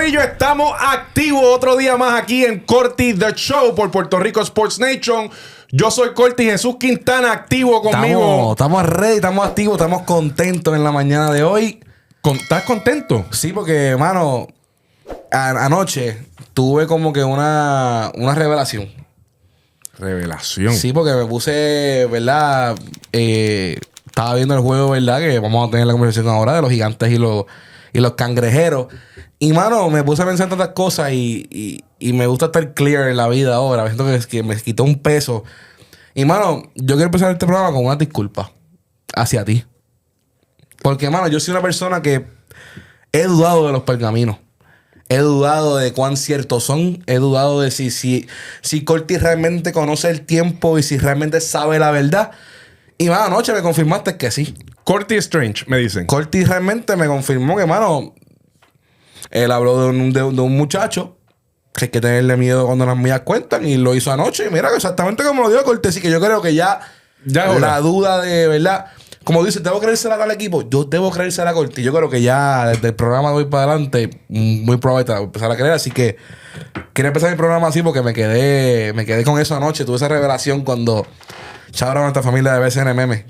Corillo, estamos activos otro día más aquí en Corti The Show por Puerto Rico Sports Nation. Yo soy Corti, Jesús Quintana activo conmigo. Estamos ready, estamos activos, estamos contentos en la mañana de hoy. ¿Estás contento? Sí, porque, mano, anoche tuve como que una revelación. Revelación. Sí, porque me puse, ¿verdad? Estaba viendo el juego, ¿verdad? Que vamos a tener la conversación ahora de los gigantes y los cangrejeros. Y, mano, me puse a pensar en tantas cosas y me gusta estar clear en la vida ahora. Siento que me quitó un peso. Y, mano, yo quiero empezar este programa con una disculpa hacia ti. Porque, mano, yo soy una persona que he dudado de los pergaminos. He dudado de cuán ciertos son. He dudado de si Corti realmente conoce el tiempo y si realmente sabe la verdad. Y, mano, anoche me confirmaste que sí. Corti Strange, me dicen. Corti realmente me confirmó que, mano, él habló de un muchacho que hay que tenerle miedo cuando las mías cuentan y lo hizo anoche. Y mira, exactamente como lo dio Corti. Así que yo creo que ya la duda de, ¿verdad? Como dice, ¿debo creérsela a tal equipo? Yo debo creérsela a Corti. Yo creo que ya desde el programa de hoy para adelante, muy probable te la voy a empezar a creer. Así que quiero empezar mi programa así porque me quedé con eso anoche. Tuve esa revelación cuando chabraron a nuestra familia de BCN Meme.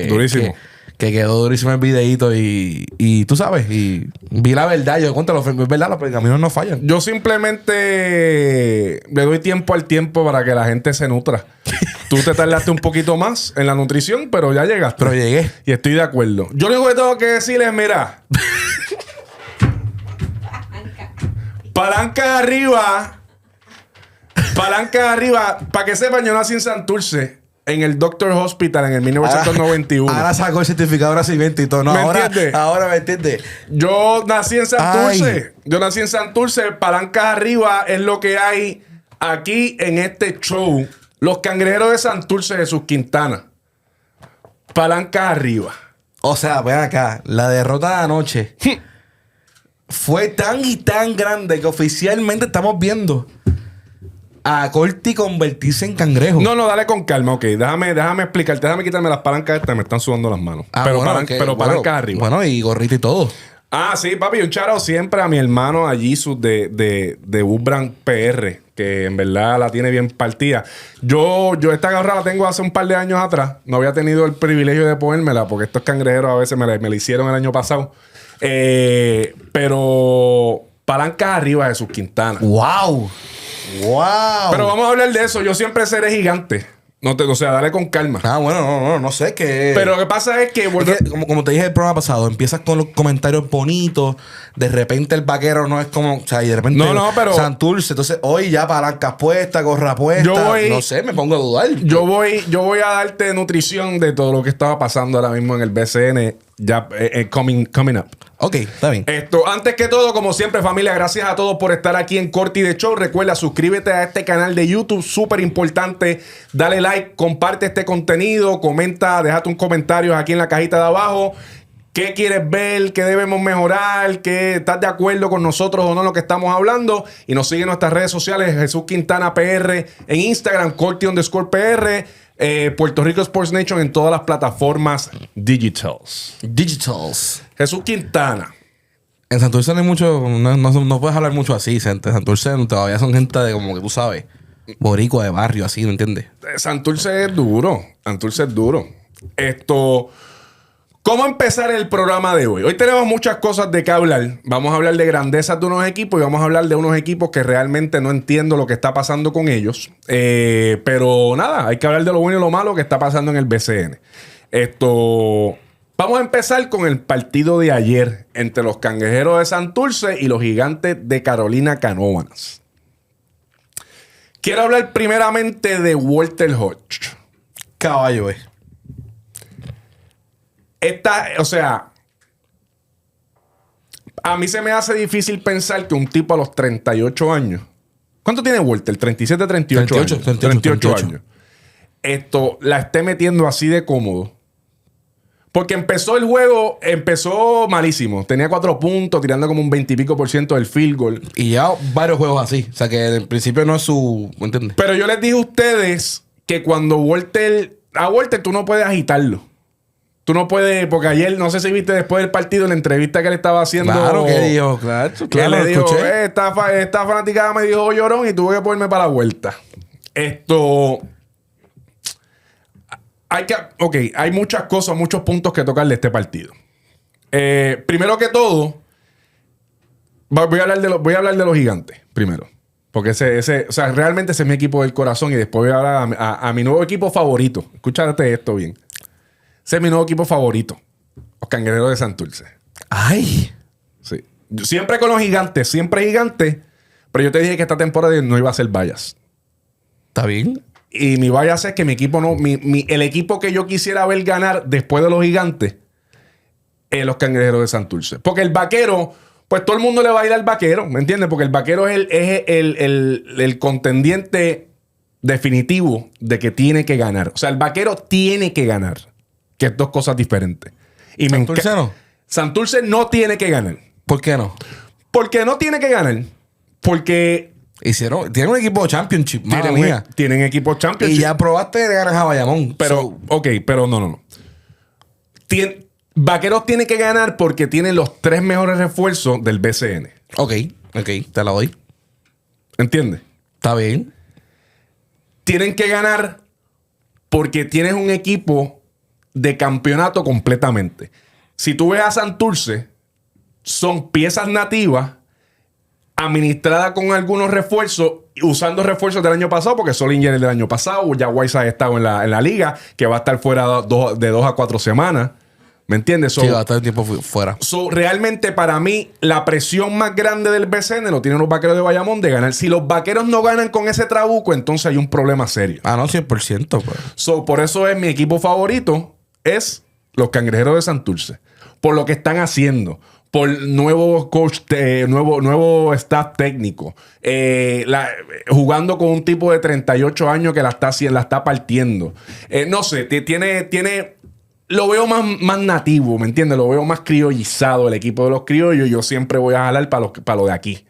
Durísimo. Que quedó durísimo el videíto y tú sabes, y vi la verdad. Yo cuento, es verdad, los pergaminos no fallan. Yo simplemente le doy tiempo al tiempo para que la gente se nutra. Tú te tardaste un poquito más en la nutrición, pero ya llegaste. Pero llegué. Y estoy de acuerdo. Yo lo único que tengo que decirles es, mira. Palanca arriba. Palanca arriba. Para que sepan, yo nací en Santurce. En el Doctor Hospital en el 1991. Ahora sacó el certificado de nacimiento y todo. No, ahora me entiendes. Yo nací en Santurce. Yo nací en Santurce. Palancas arriba es lo que hay aquí en este show. Los cangrejeros de Santurce, Jesús Quintana. Palancas arriba. O sea, ven acá. La derrota de anoche fue tan y tan grande que oficialmente estamos viendo a Corti convertirse en cangrejo. No, dale con calma, ok. Déjame explicarte. Déjame quitarme las palancas estas. Me están sudando las manos. Pero palancas arriba. Bueno, y gorrito y todo. Ah, sí, papi. Un charo siempre a mi hermano a Jesus de Ubran PR. Que en verdad la tiene bien partida. Yo esta garra la tengo hace un par de años atrás. No había tenido el privilegio de ponérmela. Porque estos cangrejeros a veces me la hicieron el año pasado. Pero palancas arriba, Jesús Quintana. ¡Wow! ¡Wow! Pero vamos a hablar de eso. Yo siempre seré gigante. O sea, dale con calma. Ah, bueno, no sé qué. Pero lo que pasa es que... como te dije el programa pasado, empiezas con los comentarios bonitos. De repente el vaquero no es como... O sea, y de repente... pero... Santurce. Entonces, hoy ya palancas puestas, gorra puesta. No sé, me pongo a dudar. Yo voy a darte nutrición de todo lo que estaba pasando ahora mismo en el BCN. Ya, coming up. Ok, está bien. Antes que todo, como siempre, familia, gracias a todos por estar aquí en Corti The Show. Recuerda, suscríbete a este canal de YouTube, súper importante. Dale like, comparte este contenido, comenta, déjate un comentario aquí en la cajita de abajo. ¿Qué quieres ver? ¿Qué debemos mejorar? ¿Qué estás de acuerdo con nosotros o no en lo que estamos hablando? Y nos sigue en nuestras redes sociales, Jesús Quintana PR en Instagram, Corti_PR. Puerto Rico Sports Nation en todas las plataformas digitals. Jesús Quintana. En Santurce no hay mucho... No puedes hablar mucho así. En Santurce todavía son gente de como que tú sabes... boricua de barrio, así, ¿no entiendes? Santurce es duro. Santurce es duro. ¿Cómo empezar el programa de hoy? Hoy tenemos muchas cosas de qué hablar. Vamos a hablar de grandezas de unos equipos y vamos a hablar de unos equipos que realmente no entiendo lo que está pasando con ellos. Pero nada, hay que hablar de lo bueno y lo malo que está pasando en el BCN. Vamos a empezar con el partido de ayer entre los cangrejeros de Santurce y los gigantes de Carolina Canóvanas. Quiero hablar primeramente de Walter Hodge. Caballo, O sea, a mí se me hace difícil pensar que un tipo a los 38 años... ¿Cuánto tiene Walter? 37, 38 años. 38 años. La esté metiendo así de cómodo. Porque empezó el juego, malísimo. Tenía 4 puntos, tirando como un 20 y pico % del field goal. Y ya varios juegos así. O sea, que en principio no es su... ¿Me entiendes? Pero yo les dije a ustedes que cuando a Walter tú no puedes agitarlo. Tú no puedes, porque ayer, no sé si viste después del partido, la entrevista que le estaba haciendo. Claro, que dijo, claro, Que le dijo, escuché. esta fanaticada me dijo llorón y tuve que ponerme para la vuelta. Hay muchas cosas, muchos puntos que tocar de este partido. Primero que todo, voy a hablar de los Gigantes primero. Porque realmente ese es mi equipo del corazón. Y después voy a hablar a mi nuevo equipo favorito. Escúchate esto bien. Ese es mi nuevo equipo favorito. Los Cangrejeros de Santurce. Ay. Sí. Yo siempre con los Gigantes. Siempre Gigantes. Pero yo te dije que esta temporada no iba a ser bias. ¿Está bien? Y mi bias es que mi equipo no... el equipo que yo quisiera ver ganar después de los Gigantes es los Cangrejeros de Santurce. Porque el Vaquero... Pues todo el mundo le va a ir al Vaquero. ¿Me entiendes? Porque el Vaquero es el contendiente definitivo de que tiene que ganar. O sea, el Vaquero tiene que ganar. Que es dos cosas diferentes. Y ¿Santurce no? Santurce no tiene que ganar. ¿Por qué no? Porque no tiene que ganar. Porque tienen un equipo de championship. Madre mía. Tienen equipo championship. Y ya probaste de ganar a Bayamón. Pero, pero no. Vaqueros tiene que ganar porque tienen los 3 mejores refuerzos del BCN. Ok, te la doy. ¿Entiendes? Está bien. Tienen que ganar porque tienes un equipo de campeonato completamente. Si tú ves a Santurce, son piezas nativas administradas con algunos refuerzos, usando refuerzos del año pasado, porque Solinger es del año pasado, ya Weiss ha estado en la liga, que va a estar fuera de 2 a 4 semanas. ¿Me entiendes? Sí, va a estar el tiempo fuera. Realmente para mí, la presión más grande del BCN lo tienen los Vaqueros de Bayamón de ganar. Si los Vaqueros no ganan con ese trabuco, entonces hay un problema serio. Ah, no, 100%. Pues. Por eso es mi equipo favorito, es los Cangrejeros de Santurce. Por lo que están haciendo. Por nuevo coach, nuevo staff técnico. Jugando con un tipo de 38 años que la está partiendo. No sé, tiene... Lo veo más nativo, ¿me entiendes? Lo veo más criollizado el equipo de los criollos. Yo siempre voy a jalar para lo de aquí.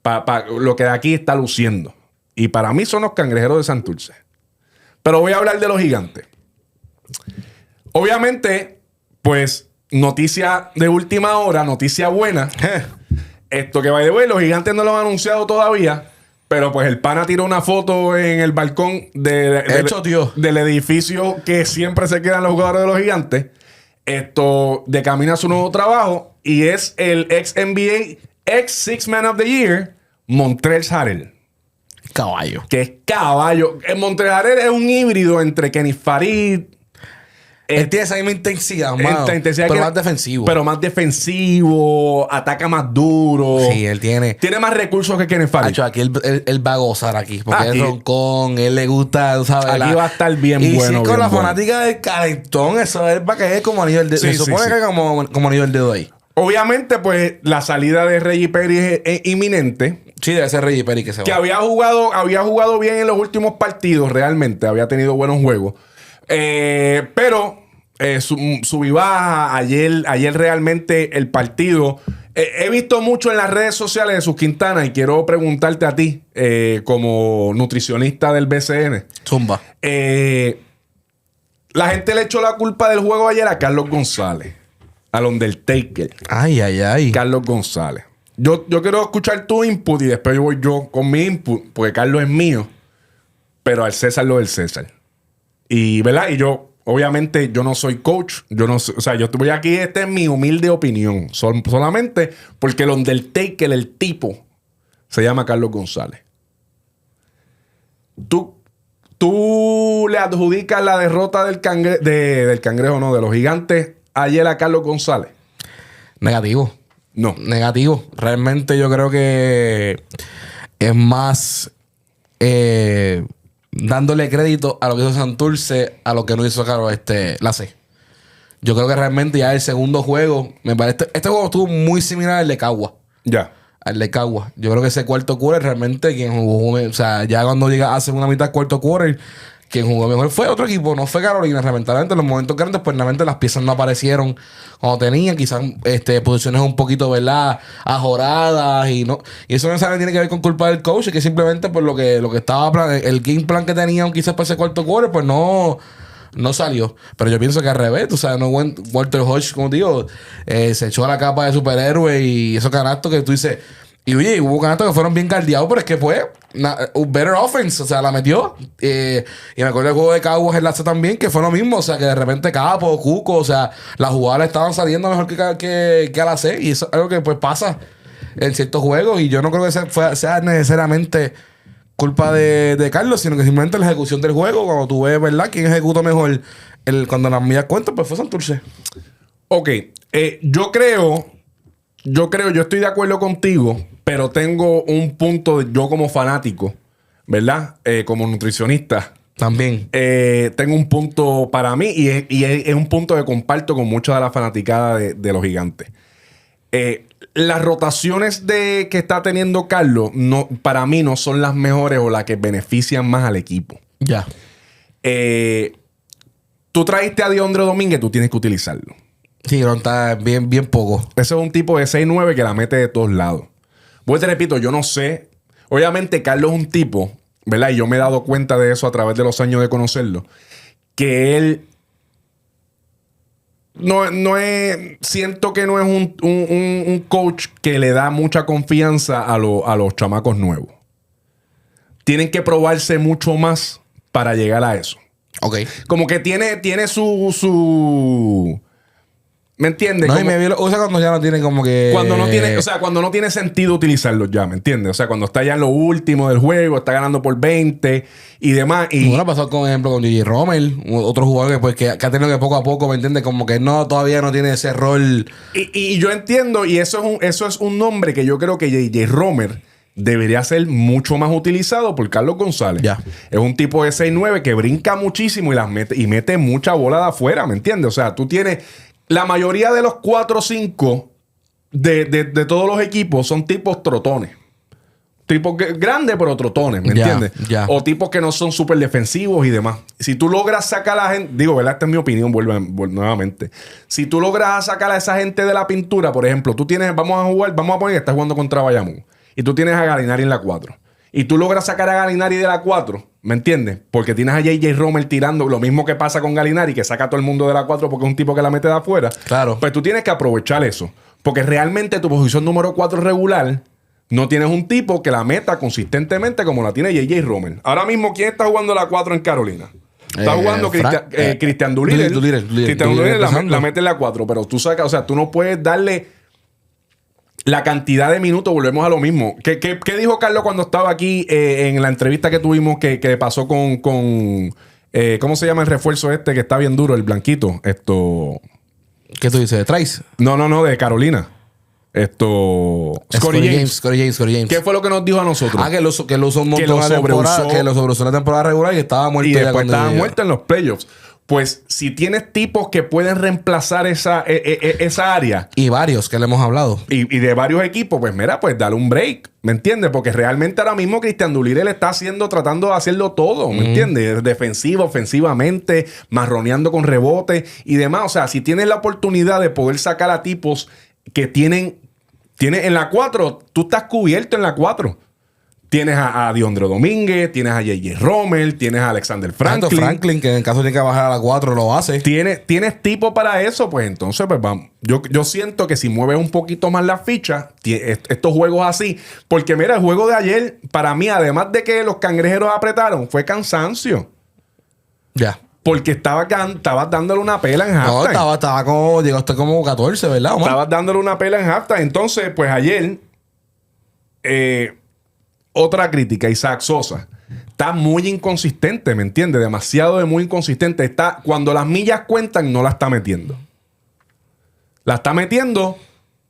Para lo que de aquí está luciendo. Y para mí son los Cangrejeros de Santurce. Pero voy a hablar de los Gigantes. Obviamente, pues, noticia de última hora, noticia buena. Esto que va de ver, los Gigantes no lo han anunciado todavía. Pero pues el pana tiró una foto en el balcón del edificio que siempre se quedan los jugadores de los Gigantes. De camino a su nuevo trabajo. Y es el ex NBA, ex Six Man of the Year, Montrezl Harrell. Caballo. Que es caballo. Montrezl Harrell es un híbrido entre Kenny Farid. Él tiene esa misma intensidad, pero más defensivo. Pero más defensivo, ataca más duro. Sí, él tiene... Tiene más recursos que Kenneth Farid. Hacho, aquí él va a gozar aquí. Porque es roncón, él le gusta, tú sabes. Aquí va a estar bien y bueno. Y con la fanática del calentón, eso él va a caer como anillo del dedo. Se supone que como anillo del dedo ahí. Obviamente, pues, la salida de Reggie Perry es inminente. Sí, debe ser Reggie Perry que se va. Que había jugado bien en los últimos partidos, realmente. Había tenido buenos juegos. Pero sub y baja. Ayer realmente el partido. He visto mucho en las redes sociales de Sus Quintana y quiero preguntarte a ti, como nutricionista del BCN. Zumba. La gente le echó la culpa del juego ayer a Carlos González. Al Undertaker. Ay. Carlos González. Yo quiero escuchar tu input y después voy yo con mi input, porque Carlos es mío. Pero al César lo del César. Y, ¿verdad? Y yo, obviamente, yo no soy coach. Yo no sé, o sea, yo estoy aquí, esta es mi humilde opinión. Solamente porque el Undertaker, el tipo, se llama Carlos González. Tú le adjudicas la derrota del cangrejo, no, de los Gigantes ayer a Carlos González. Negativo. No. Negativo. Realmente yo creo que es más dándole crédito a lo que hizo Santurce a lo que no hizo la C. Yo creo que realmente ya el segundo juego, me parece, este juego estuvo muy similar al de Cagua. Ya. Al de Cagua. Yo creo que ese cuarto quarter realmente quien jugó, o sea, ya cuando llega a segunda mitad cuarto quarter, quien jugó mejor fue otro equipo, no fue Carolina. Lamentablemente en los momentos grandes, pues realmente las piezas no aparecieron cuando tenían, quizás posiciones un poquito, ¿verdad?, ajoradas y no. Y eso no necesariamente tiene que ver con culpa del coach, que simplemente por lo que estaba el game plan que tenían quizás para ese cuarto quarter, pues no no salió. Pero yo pienso que al revés, tú sabes, no Walter Hodge, como digo, se echó a la capa de superhéroe y esos canastos que tú dices. Y oye, hubo canastos que fueron bien guardiados, pero es que fue un better offense, o sea, la metió. Y me acuerdo del juego de Cowboys en la C también, que fue lo mismo, o sea, que de repente Capo, Cuco, o sea, las jugadas estaban saliendo mejor que a la C. Y eso es algo que pues pasa en ciertos juegos. Y yo no creo que sea necesariamente culpa de Carlos, sino que simplemente la ejecución del juego, cuando tú ves, ¿verdad?, quién ejecutó mejor cuando las mías cuentan, pues fue Santurce. Ok, yo estoy de acuerdo contigo, pero tengo un punto, yo como fanático, ¿verdad? Como nutricionista. También. Tengo un punto para mí y es un punto que comparto con mucha de la fanaticada de los Gigantes. Las rotaciones que está teniendo Carlos, para mí no son las mejores o las que benefician más al equipo. Ya. Tú trajiste a Diondre Domínguez, tú tienes que utilizarlo. Sí, no está bien poco. Ese es un tipo de 6'9" que la mete de todos lados. Pues te repito, yo no sé. Obviamente, Carlos es un tipo, ¿verdad? Y yo me he dado cuenta de eso a través de los años de conocerlo. Que él siento que no es un coach que le da mucha confianza a los chamacos nuevos. Tienen que probarse mucho más para llegar a eso. Ok. Como que tiene su ¿me entiendes? No, y me usa cuando ya no tiene como que... Cuando no tiene sentido utilizarlos ya, ¿me entiendes? O sea, cuando está ya en lo último del juego, está ganando por 20 y demás. Y bueno, pasó con ejemplo con J.J. Romer, otro jugador que, pues, que ha tenido que poco a poco, ¿me entiendes? Como que todavía no tiene ese rol. Y yo entiendo, y eso es un nombre que yo creo que J.J. Romer debería ser mucho más utilizado por Carlos González. Ya. Es un tipo de 6'9" que brinca muchísimo y mete mucha bola de afuera, ¿me entiendes? O sea, tú tienes... La mayoría de los 4 o 5 de todos los equipos son tipos trotones. Tipos grandes, pero trotones, ¿me entiendes? Ya. O tipos que no son súper defensivos y demás. Si tú logras sacar a la gente... Digo, ¿verdad? Esta es mi opinión, vuelvo nuevamente. Si tú logras sacar a esa gente de la pintura, por ejemplo, tú tienes... Vamos a poner que estás jugando contra Bayamón. Y tú tienes a Galinari en la 4. Y tú logras sacar a Galinari de la 4, ¿me entiendes? Porque tienes a J.J. Romer tirando lo mismo que pasa con Galinari, que saca a todo el mundo de la 4 porque es un tipo que la mete de afuera. Claro. Pues tú tienes que aprovechar eso. Porque realmente tu posición número 4 regular, no tienes un tipo que la meta consistentemente como la tiene J.J. Romer. Ahora mismo, ¿quién está jugando la 4 en Carolina? Está jugando Cristian Doolittle. Cristian Doolittle la mete en la 4, pero tú sacas, o sea, tú no puedes darle... La cantidad de minutos, volvemos a lo mismo. ¿Qué dijo Carlos cuando estaba aquí en la entrevista que tuvimos que pasó con ¿cómo se llama el refuerzo este que está bien duro, el blanquito? ¿Qué tú dices? ¿De Trice? No, de Carolina. Scottie James. ¿Qué fue lo que nos dijo a nosotros? Que lo usó un montón de temporada, que lo sobreusó en la temporada regular y estaba muerto. Y después estaba muerto en los playoffs. Pues si tienes tipos que pueden reemplazar esa área. Y varios que le hemos hablado. Y de varios equipos, pues mira, pues dale un break. ¿Me entiendes? Porque realmente ahora mismo Cristian Doolittle le está tratando de hacerlo todo. ¿Me entiendes? Defensivo, ofensivamente, marroneando con rebote y demás. O sea, si tienes la oportunidad de poder sacar a tipos que tienen en la 4, tú estás cubierto en la 4. Tienes a Diondre Domínguez, tienes a J.J. Romer, tienes a Alexander Franklin. Que en caso de que bajar a la 4 lo hace. Tienes tipo para eso, pues entonces, pues vamos. Yo siento que si mueves un poquito más las fichas, estos juegos así, porque mira, el juego de ayer, para mí, además de que los cangrejeros apretaron, fue cansancio. Ya. Porque estabas dándole una pela en halftime. No, estaba como, llegaste como 14, ¿verdad, Omar? Estabas dándole una pela en halftime. Entonces, pues ayer, otra crítica, Isaac Sosa. Está muy inconsistente, ¿me entiendes? Demasiado muy inconsistente. Cuando las millas cuentan, no la está metiendo. La está metiendo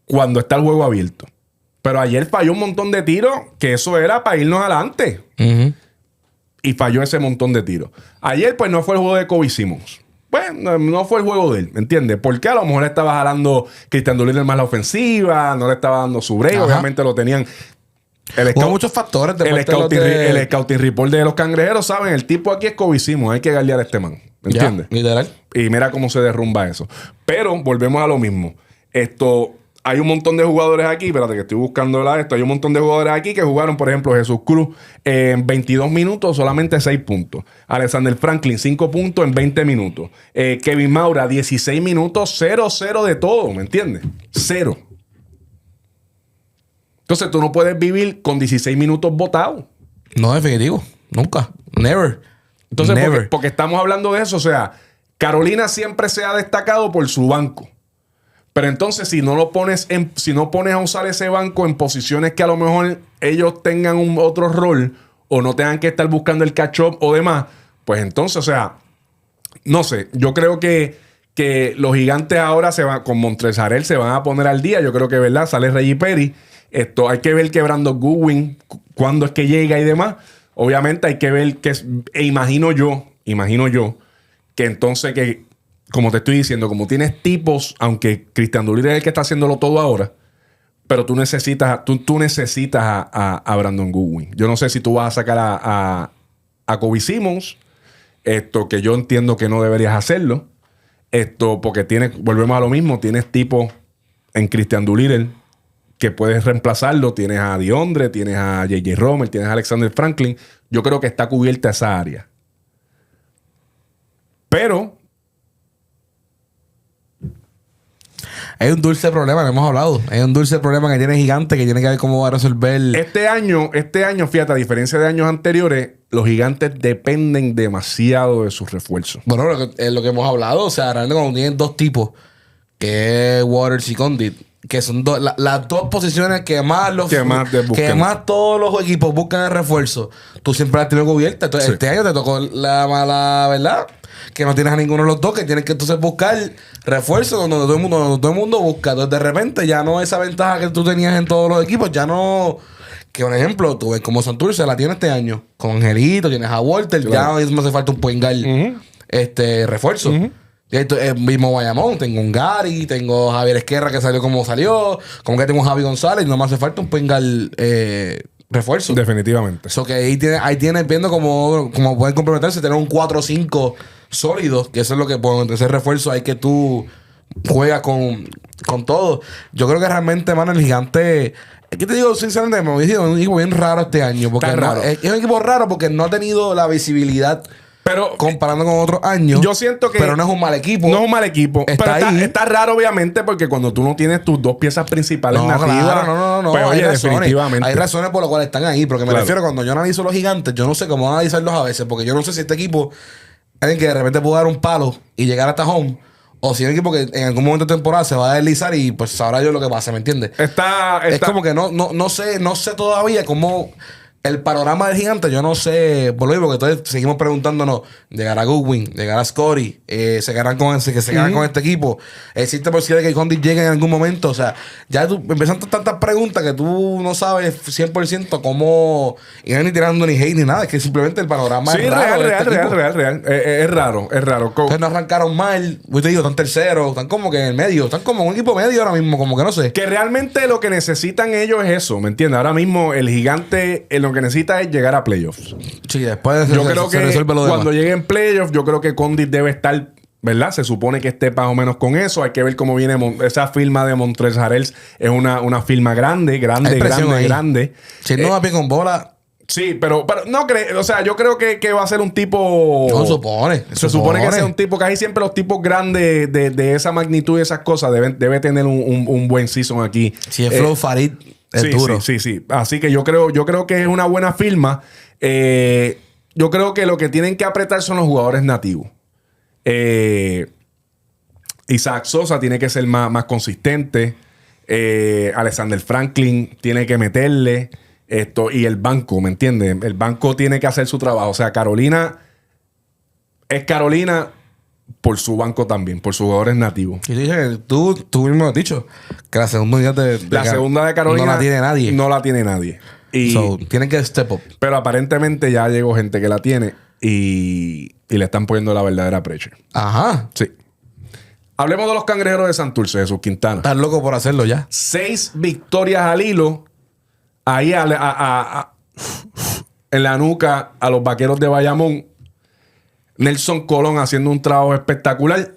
cuando está el juego abierto. Pero ayer falló un montón de tiros que eso era para irnos adelante. Y falló ese montón de tiros. Ayer, pues, no fue el juego de Kobe Simmons. Pues, no fue el juego de él, ¿me entiendes? Porque a lo mejor estaba jalando Cristian Doolittle más la ofensiva, no le estaba dando su break. Obviamente lo tenían... Hubo muchos factores. El scouting report de los cangrejeros, ¿saben? El tipo aquí es Kobe Simmons. Hay que galdear a este man. ¿Me entiendes? Literal. Y mira cómo se derrumba eso. Pero volvemos a lo mismo. hay un montón de jugadores aquí, espérate que estoy buscando esto. Hay un montón de jugadores aquí que jugaron, por ejemplo, Jesús Cruz en 22 minutos, solamente 6 puntos. Alexander Franklin, 5 puntos en 20 minutos. Kevin Maura, 16 minutos, 0-0 de todo, ¿me entiendes? 0. Entonces tú no puedes vivir con 16 minutos botados. No, definitivo. Nunca. Never. Entonces, Never. porque estamos hablando de eso, o sea, Carolina siempre se ha destacado por su banco. Pero entonces, si no pones a usar ese banco en posiciones que a lo mejor ellos tengan un otro rol o no tengan que estar buscando el catch-up o demás, pues entonces, o sea, no sé, yo creo que los gigantes ahora con Montrezl Harrell se van a poner al día. Yo creo que, ¿verdad? Sale Reggie Perry. Hay que ver que Brandon Goodwin, cuándo es que llega y demás. Obviamente hay que ver imagino yo, que entonces como te estoy diciendo, como tienes tipos, aunque Christian Dulir es el que está haciéndolo todo ahora, pero tú necesitas a Brandon Goodwin. Yo no sé si tú vas a sacar a Kobe Simmons, que yo entiendo que no deberías hacerlo, porque volvemos a lo mismo, tienes tipos en Christian Dulir que puedes reemplazarlo, tienes a DeAndre, tienes a J.J. Romer, tienes a Alexander Franklin. Yo creo que está cubierta esa área. Pero hay un dulce problema que hemos hablado. Hay un dulce problema que tiene Gigante que tiene que ver cómo va a resolver. Este año, fíjate, a diferencia de años anteriores, los Gigantes dependen demasiado de sus refuerzos. Bueno, lo que hemos hablado, o sea, realmente cuando tienen dos tipos, que es Waters y Condit, que son las dos posiciones que más todos los equipos buscan el refuerzo, tú siempre las tienes cubiertas. Entonces, Este año te tocó la mala, ¿verdad? Que no tienes a ninguno de los dos, que tienes que entonces buscar refuerzo donde todo el mundo busca. Entonces, de repente, ya no esa ventaja que tú tenías en todos los equipos, ya no. Que, por ejemplo, tú ves como Santurce la tiene este año. Con Angelito, tienes a Walter, claro. Ya no hace falta un point guard refuerzo. Mismo Bayamón, tengo un Gary, tengo Javier Esquerra que salió como salió, como que tengo un Javi González, y no me hace falta un point guard refuerzo. Definitivamente. Que ahí tienes viendo como pueden complementarse, tener un 4-5 sólido, que eso es lo que por ese refuerzo hay que tú juegas con todo. Yo creo que realmente, mano, el Gigante, es que te digo sinceramente, me es un equipo bien raro este año, porque es un equipo raro porque no ha tenido la visibilidad. Pero comparando con otros años, yo siento que. Pero no es un mal equipo. No es un mal equipo. Está raro, obviamente, porque cuando tú no tienes tus dos piezas principales nativas. No. Pues, oye, definitivamente. Hay razones por las cuales están ahí. Porque me refiero, cuando yo analizo los Gigantes, yo no sé cómo analizarlos a veces. Porque yo no sé si este equipo es alguien que de repente puede dar un palo y llegar hasta home. O si es un equipo que en algún momento de temporada se va a deslizar y pues sabrá yo lo que pasa, ¿me entiendes? Es como que no sé todavía cómo. El panorama del Gigante, yo no sé, por lo mismo, porque entonces seguimos preguntándonos, llegará Goodwin, llegará Scottie, se quedarán con este equipo, existe posibilidad de que Condit llegue en algún momento, o sea, ya tú empiezan tantas preguntas que tú no sabes 100% cómo, y no ni tirando ni hate ni nada, es que simplemente el panorama es raro. Real. Es raro. Entonces no arrancaron mal, yo te digo, están terceros, están como que en el medio, están como un equipo medio ahora mismo, como que no sé. Que realmente lo que necesitan ellos es eso, ¿me entiendes? Ahora mismo el Gigante, lo que necesita es llegar a playoffs. Sí, después yo creo que cuando lleguen playoffs, yo creo que Condit debe estar, ¿verdad? Se supone que esté más o menos con eso. Hay que ver cómo viene esa firma de Montrezl Harrell. Es una firma grande. Si no va bien con bola. Sí, pero no creo, o sea, yo creo que va a ser un tipo. No, supone. Se supone que sea un tipo, casi siempre los tipos grandes de esa magnitud y esas cosas debe tener un buen season aquí. Si es Flow Farid. Es duro. Sí. Así que yo creo que es una buena firma. Yo creo que lo que tienen que apretar son los jugadores nativos. Isaac Sosa tiene que ser más consistente. Alexander Franklin tiene que meterle y el banco, ¿me entiendes? El banco tiene que hacer su trabajo. O sea, Carolina es Carolina por su banco también, por sus jugadores nativos. Y tú mismo has dicho que la segunda unidad de Carolina no la tiene nadie. No la tiene nadie. Tienen que step up. Pero aparentemente ya llegó gente que la tiene y le están poniendo la verdadera pressure. Ajá. Sí. Hablemos de los Cangrejeros de Santurce, Jesús Quintana. Estás loco por hacerlo ya. 6 victorias al hilo. Ahí en la nuca a los Vaqueros de Bayamón. Nelson Colón haciendo un trabajo espectacular.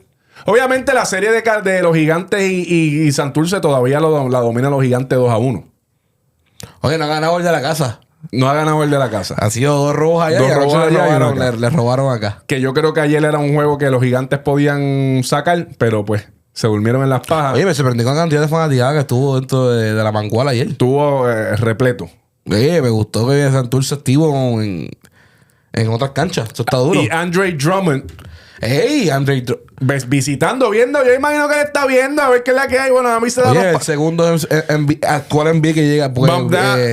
Obviamente la serie de los gigantes y Santurce todavía la domina los gigantes 2-1. Oye, no ha ganado el de la casa. No ha ganado el de la casa. Han sido 2 robos allá. Dos robos allá le robaron acá. Que yo creo que ayer era un juego que los gigantes podían sacar, pero pues se durmieron en las pajas. Oye, me sorprendió con la cantidad de fanaticada que estuvo dentro de la Manguala ayer. Estuvo repleto. Oye, me gustó que Santurce estuvo en otras canchas. Eso está duro. Y Andre Drummond ¡Ey! Andre visitando, viendo. Yo imagino que él está viendo a ver qué es la que hay. Bueno, a mí se da Oye, el segundo actual NBA que llega. Pues,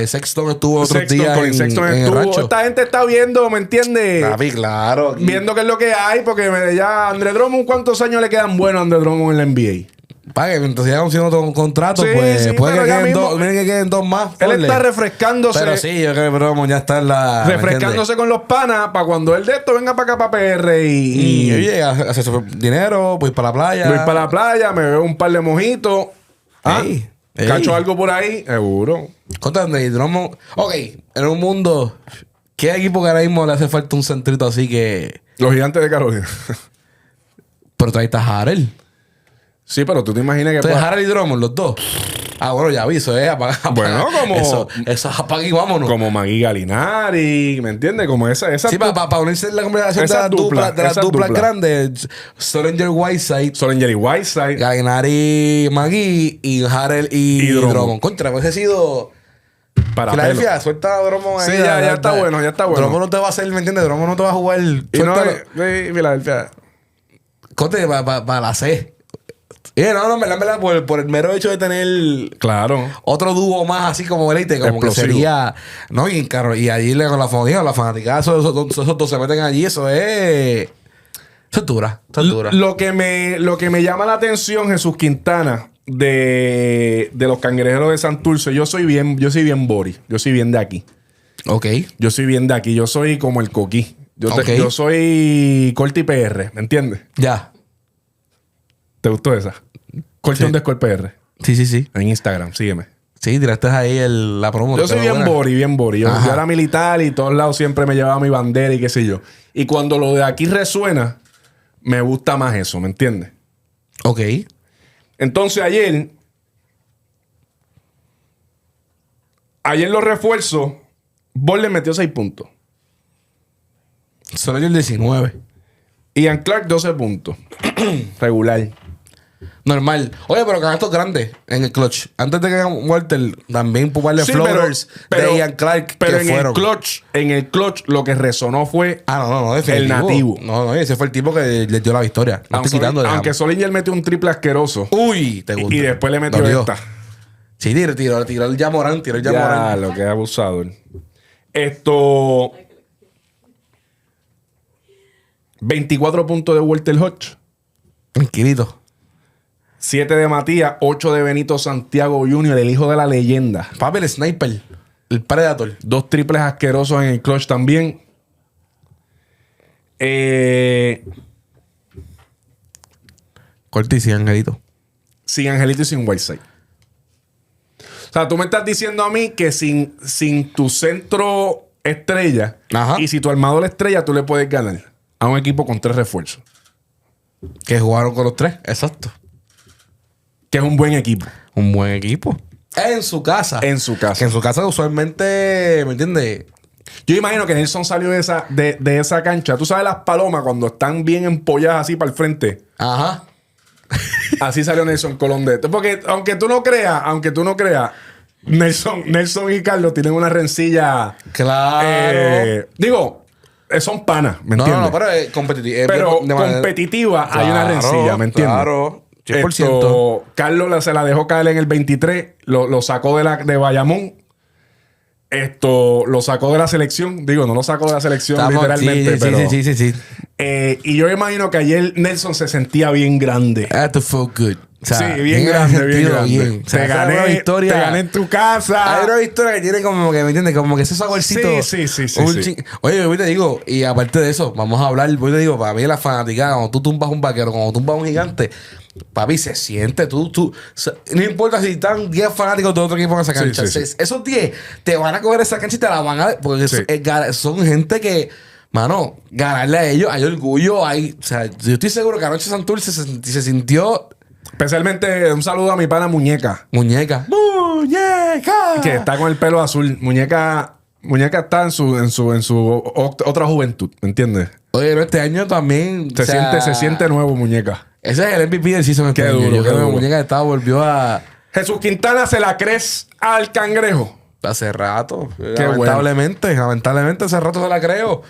Sexton estuvo otros días Sexton en el estuvo. rancho. Esta gente está viendo, ¿me entiendes? Claro. Viendo qué es lo que hay. Porque ya Andre Drummond, ¿cuántos años le quedan buenos a Andre Drummond en la NBA? Pague, mientras sigan haciendo todo un contrato, Sí, pues sí, puede pero que ya queden mismo- miren que queden 2 más. Él ponle. está refrescándose. Pero sí, yo creo que Drummond ya está en la... ¿me Refrescándose con los panas para cuando él de esto venga para acá para PR entiendes? y Oye, hace su dinero, voy para la playa. voy para la playa, me bebo un par de mojitos. Ey, ey. Cacho algo por ahí, seguro. Contame, Drummond... Ok, en un mundo... ¿Qué equipo que ahora mismo le hace falta un centrito así que... Los gigantes de Carolina. Pero trae a Harrell. Sí, pero tú te imaginas que Entonces, Harrell y Drummond, los dos. Ah, bueno, ya aviso, apaga. Bueno, como- Eso apaga y vámonos. como Magui Galinari, ¿me entiendes? Como esa Sí, para unirse en la conversación de Esa las dupla, duplas, de las esa duplas dupla. grandes. Solinger Whiteside, Solen Whiteside. Galinari Magui y Harrell y Drummond. Drummond. Contra, pues he sido... Para Filadelfia, pelo. suelta a Drummond ahí. Sí, ya está bueno, ya está bueno. Drummond no te va a hacer, ¿me entiendes? Drummond no te va a jugar. Y no, Filadelfia. Conte, para la C. No, en verdad, por el mero hecho de tener Claro. otro dúo más así como elite, como Explosivo. que sería, ¿no? Y allí con la fanaticada, esos dos se meten allí, eso es dura, eso es dura. Lo que me llama la atención, Jesús Quintana, de los cangrejeros de Santurce, yo soy bien Bori. Yo soy bien de aquí. Ok. Yo soy bien de aquí. Yo soy como el coquí. Ok. Yo soy Corti PR, ¿me entiendes? Ya. ¿Te gustó esa? Corti underscore PR. Sí. En Instagram, sígueme. Sí, tiraste ahí la promo. Yo soy bien Bori. Yo Ajá. era militar y todos lados siempre me llevaba mi bandera y qué sé yo. Y cuando lo de aquí resuena, me gusta más eso, ¿me entiendes? Ok. Entonces ayer los refuerzos, Ball le metió 6 puntos. Solo el 19. Ian Clark 12 puntos. Regular. Normal. Oye, pero canastos grandes en el clutch. Antes de que hagan Walter, también puparle Sí, floaters pero- de Ian Clark Pero que en fueron. el clutch lo que resonó fue No, definitivo. el nativo. No, ese fue el tipo que le dio la victoria. No estoy quitando de aunque Solinger metió un triple asqueroso. Uy, te gusta. Y después le metió Dolió. esta. Sí, tiró el Yamorán, Ya, lo que es abusador. Esto. 24 puntos de Walter Hodge. Tranquilito. 7 de Matías, 8 de Benito Santiago Jr., el hijo de la leyenda. Papi, el sniper. El Predator. 2 triples asquerosos en el clutch también. Cortis y Angelito. Sin Angelito y sin Whiteside. O sea, tú me estás diciendo a mí que sin tu centro estrella Ajá. y si tu armador estrella, tú le puedes ganar a un equipo con 3 refuerzos. Que jugaron con los 3. Exacto. Que es un buen equipo. Un buen equipo. En su casa. En su casa. Que en su casa usualmente, ¿me entiendes? Yo imagino que Nelson salió de esa cancha. Tú sabes las palomas cuando están bien empolladas así para el frente. Ajá. Así salió Nelson Colón de esto. Porque aunque tú no creas, Nelson y Carlos tienen una rencilla. Claro. Son panas, ¿me No, entiendes? pero es competitivo. Pero competitiva hay una rencilla, ¿me entiendes? Claro. 100%. Esto, Carlos se la dejó caer en el 23, lo sacó de Bayamón. Lo sacó de la selección. Digo, no lo sacó de la selección literalmente, sí, pero... sí. Y yo imagino que ayer Nelson se sentía bien grande. That to feel good. O sea, Sí, bien grande, bien sentido grande. bien. O sea, Te esa es una gané victoria. te gané en tu casa. Hay una victoria que tiene como que, ¿me entiendes? Como que ese saborcito. Sí. Oye, hoy te digo, y aparte de eso, vamos a hablar, hoy te digo, para mí la fanaticada, cuando tú tumbas un vaquero, cuando tumbas un gigante, papi, se siente, no importa si están 10 fanáticos de otro equipo en esa cancha. Sí. Esos 10 te van a coger esa cancha y te la van a... Porque Sí. son gente que... Mano, ganarle a ellos, hay orgullo, hay... O sea, yo estoy seguro que anoche Santurce se sintió... Especialmente un saludo a mi pana Muñeca. Muñeca. ¡Muñeca! Que está con el pelo azul. Muñeca está en su otra juventud, ¿me entiendes? Oye, pero este año también... Se siente nuevo, Muñeca. Ese es el MVP del season. Qué duro, Yo qué creo que duro. Muñeca volvió a... Jesús Quintana se la crees al Cangrejo. Hace rato. Qué Lamentablemente hace rato se la creo.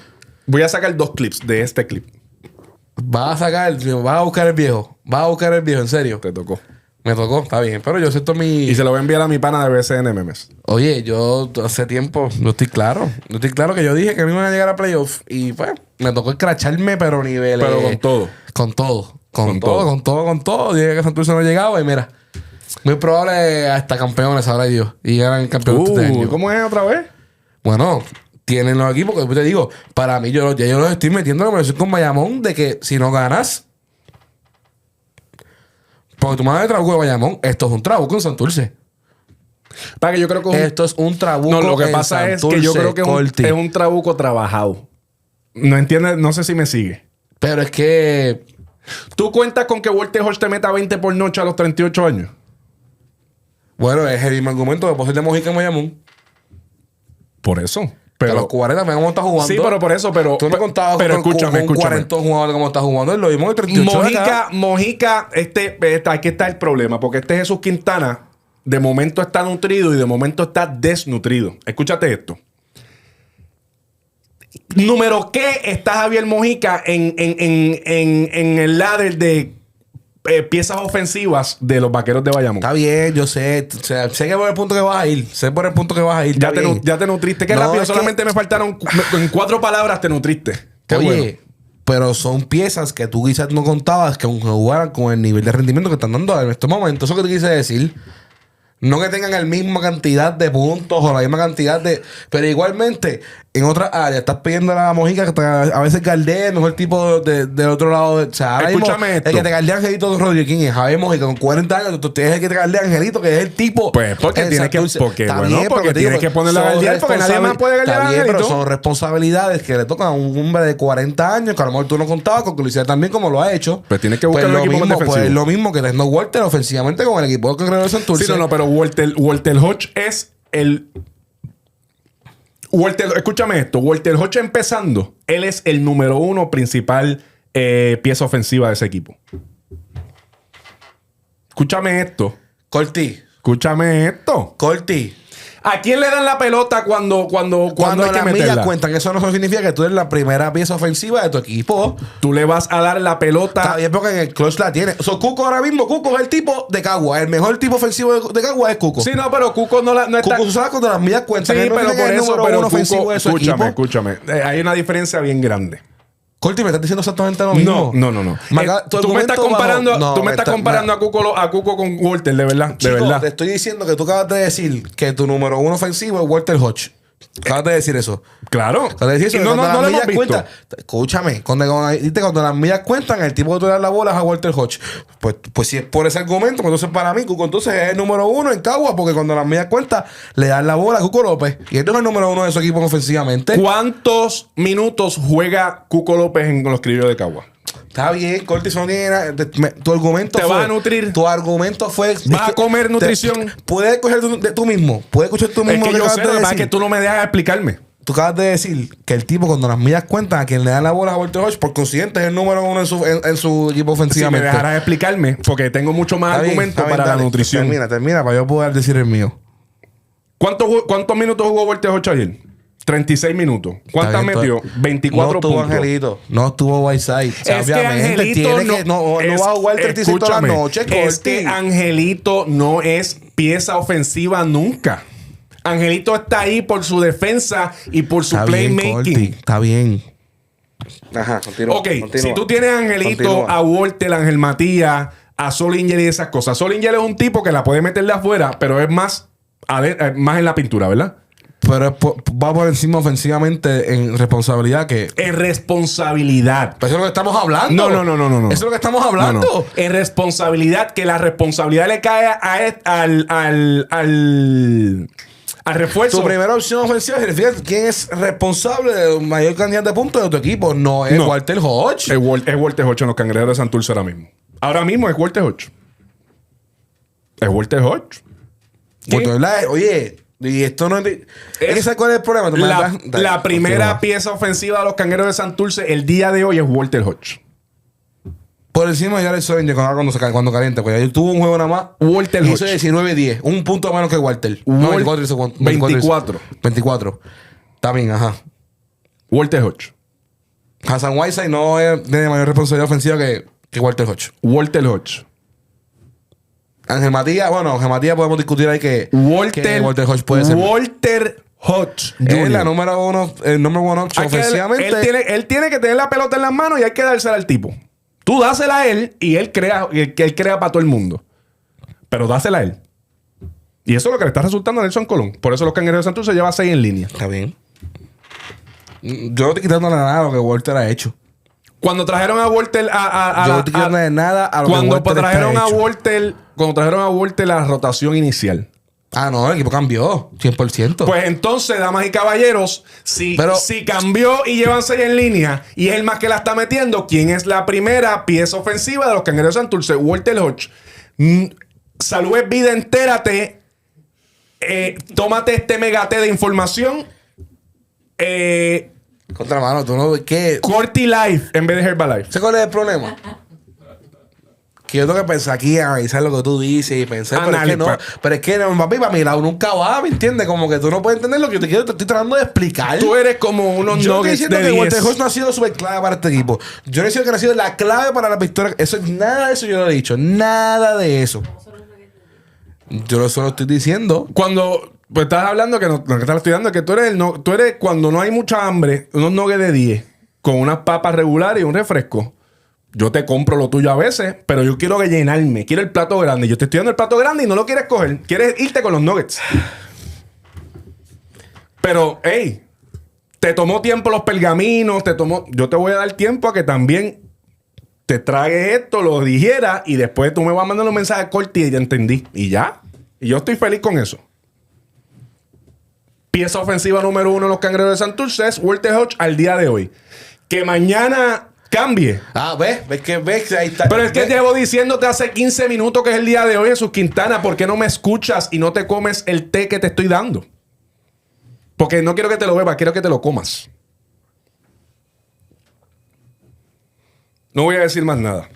Voy a sacar 2 clips de este clip. Vas a buscar el viejo. En serio. Te tocó. Me tocó, está bien. Pero yo siento mi... Y se lo voy a enviar a mi pana de BCN Memes. Oye, yo hace tiempo no estoy claro. No estoy claro que yo dije que me iban a llegar a playoff. Y pues, me tocó escracharme, pero niveles... Pero con todo. Con todo. Dije que Santurce no llegaba y mira. Muy probable hasta campeones, ahora Dios. Y ganan campeones este año. ¿Cómo es otra vez? Bueno, tienen los equipos que te digo, para mí yo los estoy metiendo en la conversación con Bayamón de que si no ganas, porque tú me vas de trabuco de Bayamón, esto es un trabuco en Santurce. Para que yo creo que Esto es un trabuco. No, lo que pasa es que yo creo que es un trabuco trabajado. No entiendes, no sé si me sigue. Pero es que ¿Tú cuentas con que Walter Hodge te meta 20 por noche a los 38 años? bueno, es el mismo argumento de poseer de Mojica en Bayamón. Por eso. Pero a los 40, mira cómo está jugando. Sí, pero por eso, pero... Tú me contabas pero con escúchame. un 40 jugador cómo está jugando. Es lo mismo de 38 Mojica, aquí está el problema. Porque este Jesús Quintana de momento está nutrido y de momento está desnutrido. Escúchate esto. Número ¿qué está Javier Mojica en el ladder de piezas ofensivas de los Vaqueros de Bayamón? Está bien, yo sé. O sea, sé que por el punto que vas a ir. Ya te nutriste. Qué No, rápido. es que- Solamente me faltaron... En 4 palabras te nutriste. Qué Oye, bueno. pero son piezas que tú quizás no contabas que jugaran con el nivel de rendimiento que están dando en estos momentos. Eso que te quise decir. No que tengan la misma cantidad de puntos o la misma cantidad de... Pero igualmente, en otras áreas, estás pidiendo a la Mojica que a veces galdee, mejor tipo del otro lado. O sea, ahora Escúchame mismo, esto. el que te galdea Angelito Rodríguez, ¿quién es? Javier Mojica, con 40 años, tú tienes el que te galdea Angelito, que es el tipo... Pues porque en tienes que... Santurce. Porque, Está bueno, bien, porque pero te digo, tienes que ponerlo a son galdear porque nadie más puede galdear a Está bien, pero Angelito. son responsabilidades que le tocan a un hombre de 40 años, que a lo mejor tú no contabas con que lo hiciera tan bien como lo ha hecho. Pues tienes que buscar un equipo más defensivo. Pues lo mismo que teniendo Walter ofensivamente con el equipo que creó el Santurce. Sí, no, pero Walter Hodge es el... escúchame esto. Walter Hodge empezando, él es el número 1 principal pieza ofensiva de ese equipo. Escúchame esto. Corti. ¿A quién le dan la pelota cuando hay que Cuando las millas meterla? cuentan, eso no significa que tú eres la primera pieza ofensiva de tu equipo. Tú le vas a dar la pelota. Está bien porque en el clutch la tiene. Cuco ahora mismo, Cuco es el tipo de Cagua. El mejor tipo ofensivo de Cagua es Cuco. Sí, no, pero Cuco no está... Cuco, tú sabes cuando las millas cuentan. Sí, él no pero tiene por que ser el eso, número pero uno ofensivo Cuco, de su escúchame. equipo. Hay una diferencia bien grande. Corti, me estás diciendo exactamente lo mismo. No. Tú me estás comparando a Cuco con Walter, de verdad. Chico, de verdad. te estoy diciendo que tú acabas de decir que tu número 1 ofensivo es Walter Hodge. Acabas de decir eso. Claro. Acabas de decir eso. No Cuando lo las hemos millas visto. cuentan. Escúchame. Cuando las millas cuentan, el tipo que tú le das la bola es a Walter Hodge. Pues si es por ese argumento, pues entonces para mí, Cuco entonces es el número 1 en Cagua, porque cuando las millas cuentan, le dan la bola a Cuco López. Y este es el número 1 de su equipo ofensivamente. ¿Cuántos minutos juega Cuco López en los criollos de Cagua? Está bien, Corti, eso no tiene nada. Tu argumento ¿Te fue... vas a nutrir? Tu argumento fue... ¿Vas a comer nutrición? Puedes coger tú mismo. Puedes escuchar tú Es mismo que lo yo acabas sé, de lo que pasa es decir. que tú no me dejas explicarme. Tú acabas de decir que el tipo, cuando las millas cuentan, a quien le dan la bola a Walter Hodge, por consiguiente es el número 1 en su equipo Si me ofensivamente. dejarás explicarme, porque tengo mucho más Está bien, argumentos está bien, para la dale. nutrición. Termina, para yo poder decir el mío. ¿Cuántos minutos jugó Walter Hodge ayer? 36 minutos. ¿Cuántas Está metió? bien, 24 no estuvo puntos. Angelito. No estuvo Whiteside. O sea, Es que obviamente Angelito tiene que... No va a jugar 36 todas las escúchame, noches, es Corti. que Angelito no es pieza ofensiva nunca. Angelito está ahí por su defensa y por su Está bien, Corti. playmaking. Está bien. Ajá, continúa. Ok, si tú tienes a Angelito, a Walter, a Ángel Matías, a Solinger y esas cosas. Solinger es un tipo que la puede meter de afuera, pero es más en la pintura, ¿verdad? Pero va por encima ofensivamente en responsabilidad que... En responsabilidad. Pues eso es lo que estamos hablando. No. Eso es lo que estamos hablando. No. En responsabilidad, que la responsabilidad le cae al refuerzo. Tu primera opción ofensiva significa quién es responsable de mayor cantidad de puntos de tu equipo. No es Walter Hodge. Es Walter Hodge en los Cangrejeros de Santurce ahora mismo. Ahora mismo es Walter Hodge. Es Walter Hodge. Oye, y esto no es... ¿Sabes cuál es el problema? La primera pieza ofensiva de los Cangrejeros de Santurce el día de hoy es Walter Hodge. Por encima de Jared Soren cuando calienta. Pues él tuvo un juego nada más. Walter Hodge. Hizo 19-10. Un punto menos que Walter. 24. 24. Está bien, ajá. Walter Hodge. Hassan Whiteside no tiene mayor responsabilidad ofensiva que Walter Hodge. Walter Hodge. Ángel Matías podemos discutir ahí que Walter Hodge puede ser. Walter Hodge. Es la número uno, el número uno option ofensivamente. Él tiene que tener la pelota en las manos y hay que dársela al tipo. Tú dásela a él y él crea para todo el mundo. Pero dásela a él. Y eso es lo que le está resultando a Nelson Colón. Por eso los Cangrejeros de Santurce lleva 6 en línea. Está bien. Yo no estoy quitándole nada a lo que Walter ha hecho. Cuando trajeron a Walter yo no estoy quitándole nada a lo que Walter trajeron está a hecho. Cuando trajeron a Walter la rotación inicial. Ah, no, el equipo cambió. 100%. Pues entonces, damas y caballeros, si cambió y llevan 6 en línea y es el más que la está metiendo, ¿quién es la primera pieza ofensiva de los Cangrejeros de Santurce? Walter Hodge. Salud es vida, entérate. Tómate este megate de información. Contra mano, tú no ves qué. Corti Life en vez de Herbalife. ¿Sabes cuál es el problema? Que yo tengo que pensar aquí, analizar lo que tú dices y pensar, pero es que no, papi, para mi lado nunca va, ¿me entiendes? Como que tú no puedes entender lo que yo te estoy tratando de explicar. Tú eres como unos yo nuggets estoy diciendo de que 10. Walter Hodge no ha sido súper clave para este equipo. Yo no he sido que no ha sido la clave para la victoria. Nada de eso yo no he dicho. Nada de eso. Yo solo estoy diciendo. Cuando pues estás hablando que lo que te estoy dando es que tú eres cuando no hay mucha hambre, unos nuggets de 10 con unas papas regulares y un refresco. Yo te compro lo tuyo a veces, pero yo quiero llenarme. Quiero el plato grande. Yo te estoy dando el plato grande y no lo quieres coger. Quieres irte con los nuggets. Pero, hey, te tomó tiempo los pergaminos. Yo te voy a dar tiempo a que también te tragues esto, lo digieras y después tú me vas a mandar un mensaje corto y ya entendí. Y ya. Y yo estoy feliz con eso. Pieza ofensiva número 1 en los Cangrejeros de Santurce es Walter Hodge al día de hoy. Que mañana cambie. ¿Ves? Ahí está. Pero es que llevo diciéndote hace 15 minutos que es el día de hoy, Jesús Quintana. ¿Por qué no me escuchas y no te comes el té que te estoy dando? Porque no quiero que te lo bebas, quiero que te lo comas. No voy a decir más nada.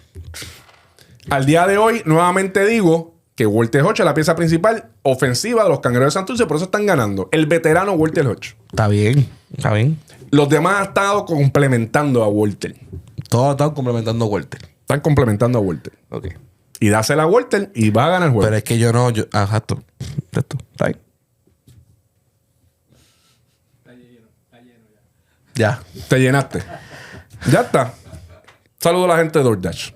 Al día de hoy, nuevamente digo que Walter Hodge es la pieza principal ofensiva de los Cangrejeros de Santurce, por eso están ganando. El veterano Walter Hodge. Está bien. Los demás han estado complementando a Walter. Todos están complementando a Walter. Están complementando a Walter. Ok. Y dásela a Walter y va a ganar el juego. Pero es que yo no... Exacto. Está ahí. Ya. Te llenaste. Ya está. Saludo a la gente de DoorDash.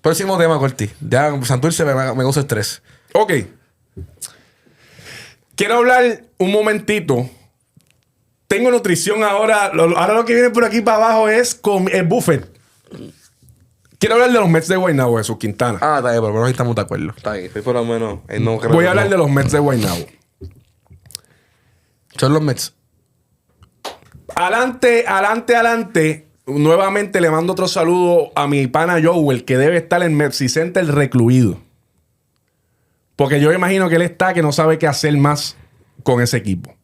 Próximo tema, Corti. Ya Santurce me causa estrés. Ok. Quiero hablar un momentito. Tengo nutrición ahora. Ahora lo que viene por aquí para abajo es con el buffet. Quiero hablar de los Mets de Guaynabo, Jesús Quintana. Está bien, pero no estamos de acuerdo. Está bien. Por lo menos... Voy a hablar de los Mets de Guaynabo. Son los Mets. Adelante. Nuevamente le mando otro saludo a mi pana Joel, que debe estar en Mercy Center recluido. Porque yo imagino que él está que no sabe qué hacer más con ese equipo.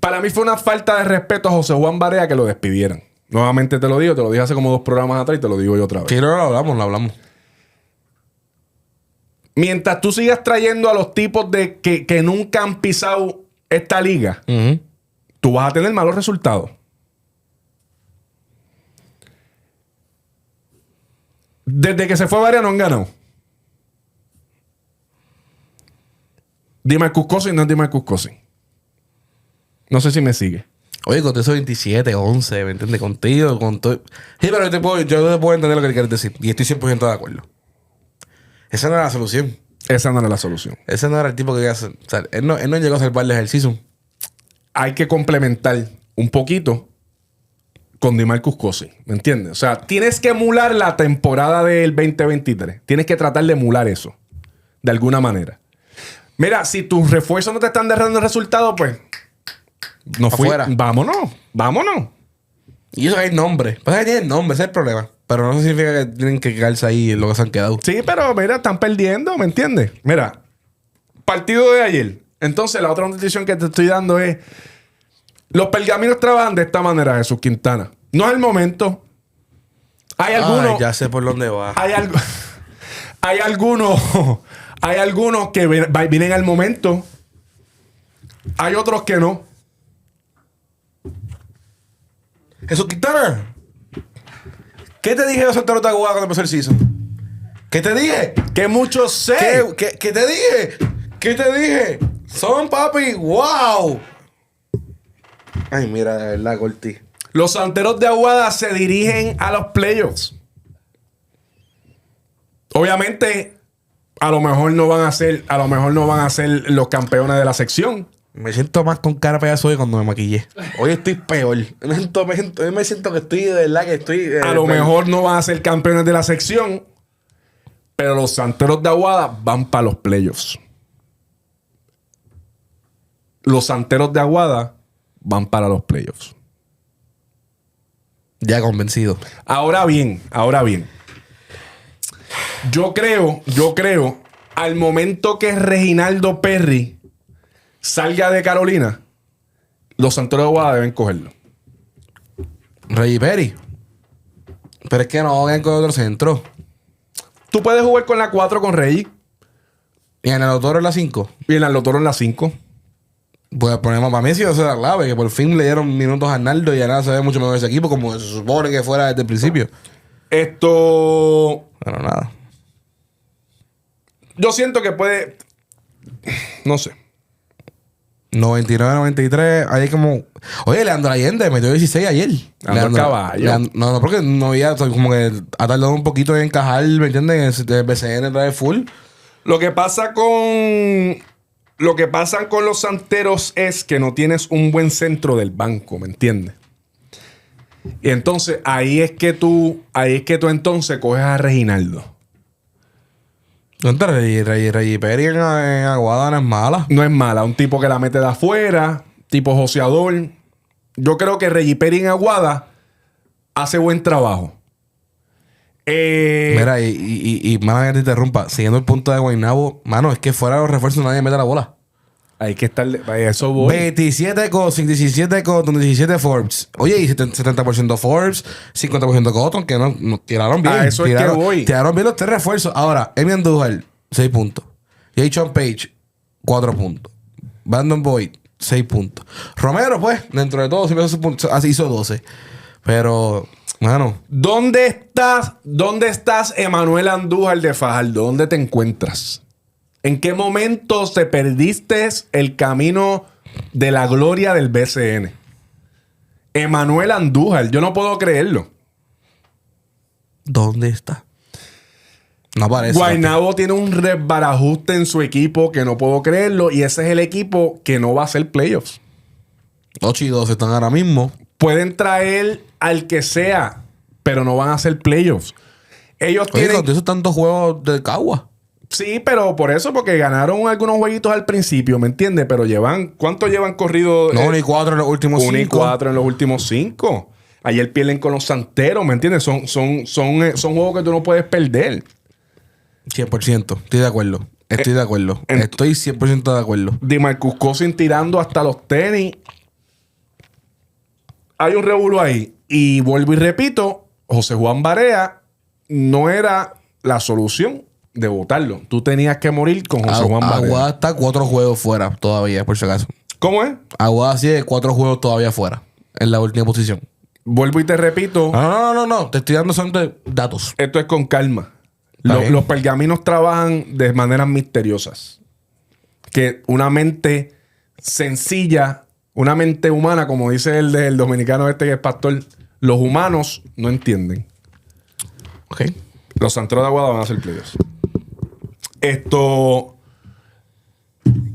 Para mí fue una falta de respeto a José Juan Barea que lo despidieran. Nuevamente te lo digo, te lo dije hace como 2 programas atrás y te lo digo yo otra vez. Sí, lo hablamos. Mientras tú sigas trayendo a los tipos de que nunca han pisado esta liga, tú vas a tener malos resultados. Desde que se fue Barea no han ganado. DeMarcus Cousins no es DeMarcus Cousins. No sé si me sigue. Oye, con esos 27, 11, ¿me entiendes? Contigo, con todo. Sí, pero yo te puedo entender lo que quieres decir. Y estoy 100% de acuerdo. Esa no era la solución. Esa no era la solución. Ese no era el tipo que iba a hacer. O sea, él no llegó a salvarles el season. Hay que complementar un poquito con DeMarcus Cousins. ¿Me entiendes? O sea, tienes que emular la temporada del 2023. Tienes que tratar de emular eso. de alguna manera. Mira, si tus refuerzos no te están dando resultados, pues no fui. Afuera. Vámonos. Y eso hay nombre. Pasa que tienen nombre, ese es el problema. Pero no significa que tienen que quedarse ahí en lo que se han quedado. Sí, pero mira, están perdiendo, ¿me entiendes? Mira, partido de ayer. Entonces, la otra noticia que te estoy dando es: los pergaminos trabajan de esta manera, Jesús Quintana. No es el momento. Hay algunos. Ya sé por dónde va. Hay algunos que vienen al momento. Hay otros que no. Jesús Quintana, ¿qué te dije de los solteros de Aguada cuando empezó el season? ¿Qué te dije? Que muchos sé. ¿Qué te dije? ¿Qué te dije? Son papi, wow. Ay, mira, de verdad, Corti. Los santeros de Aguada se dirigen a los playoffs. Obviamente, a lo mejor no van a ser los campeones de la sección. Me siento más con cara payaso hoy cuando me maquillé. Hoy estoy peor. Hoy me siento que estoy de verdad que estoy. A lo mejor no van a ser campeones de la sección, pero los santeros de Aguada van para los playoffs. Los santeros de Aguada van para los playoffs. Ya convencido. Ahora bien. Yo creo, al momento que Reginaldo Perry salga de Carolina, los santeros de Aguada deben cogerlo. Reggie Perry. Pero es que no van con otro centro. Tú puedes jugar con la 4 con Reggie. Y en el Otoro en la 5. Y en el Lotoro en la 5. Pues ponemos para Messi, o sea, la clave, que por fin le dieron minutos a Arnaldo y ya nada se ve mucho mejor ese equipo, como se supone que fuera desde el principio. Esto. Pero nada. Yo siento que puede. No sé. 99-93, ahí como... Oye, Leandro Allende metió 16 ayer. Leandro Caballo. No, porque no había... Como que ha tardado un poquito en encajar, ¿me entiendes? El BCN trae full. Lo que pasa con los santeros es que no tienes un buen centro del banco, ¿me entiendes? Y entonces ahí es que tú entonces coges a Reginaldo. Reggie Perry en Aguada no es mala. No es mala, un tipo que la mete de afuera, tipo joseador. Yo creo que Reggie Perry en Aguada hace buen trabajo. Mira, y mala que te interrumpa, siguiendo el punto de Guaynabo, mano, es que fuera de los refuerzos nadie mete la bola. Hay que estar... A eso voy. 27 Cotton, 17 Cotton, 17 Forbes. Oye, y 70% Forbes, 50% Cotton, que no tiraron bien. A eso es que voy. Tiraron bien los 3 refuerzos. Ahora, Emi Andújar, 6 puntos. Jason Page, 4 puntos. Brandon Boyd, 6 puntos. Romero, pues, dentro de todo, así hizo 12. Pero, mano. ¿Dónde estás, Emanuel Andújar de Fajardo? ¿Dónde te encuentras? ¿En qué momento te perdiste el camino de la gloria del BCN? Emanuel Andújar, yo no puedo creerlo. ¿Dónde está? No aparece. Guaynabo tiene un resbarajuste en su equipo que no puedo creerlo. Y ese es el equipo que no va a hacer playoffs. 8 y 12 están ahora mismo. Pueden traer al que sea, pero no van a hacer playoffs. Ellos tienen... Oye, esos tantos juegos de Cagua. Sí, pero por eso, porque ganaron algunos jueguitos al principio, ¿me entiendes? Pero ¿cuánto llevan corrido? No, 1 y 4 en los últimos 5. 1 y 4 en los últimos 5. Ayer pierden con los santeros, ¿me entiendes? Son juegos que tú no puedes perder. 100%. Estoy de acuerdo. Estoy 100% de acuerdo. DeMarcus Cousins tirando hasta los tenis. Hay un revuelo ahí. Y vuelvo y repito, José Juan Barea no era la solución de votarlo. Tú tenías que morir con José Juan Barea. Aguada está 4 juegos fuera todavía, por si acaso. ¿Cómo es? Aguada sigue 4 juegos todavía fuera. En la última posición. Vuelvo y te repito. No. Te estoy dando solamente datos. Esto es con calma. Los pergaminos trabajan de maneras misteriosas. Que una mente sencilla, una mente humana, como dice el dominicano este que es pastor, los humanos no entienden. Ok. Los santeros de Aguada van a hacer playoffs.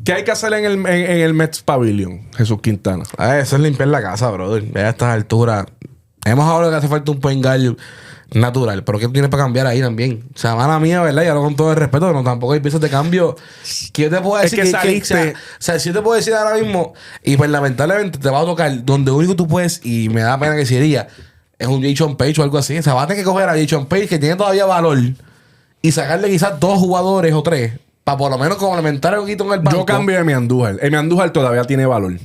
¿Qué hay que hacer en el Mets Pavilion, Jesús Quintana? Eso es limpiar la casa, brother. Ya a estas alturas. Hemos hablado de que hace falta un point guard natural. Pero ¿qué tú tienes para cambiar ahí también? O sea, mala mía, ¿verdad? Y hablo con todo el respeto, pero tampoco hay piezas de cambio. ¿Qué yo te puedo decir? Es que saliste... o sea, si yo te puedo decir ahora mismo, y pues lamentablemente te va a tocar donde único tú puedes, y me da pena que sería, es un Jason Page o algo así. O sea, vas a tener que coger a Jason Page, que tiene todavía valor, y sacarle quizás 2 jugadores o 3, para por lo menos complementar el poquito en el banco. Yo cambio de Emi Andújar. Emi Andújar todavía tiene valor.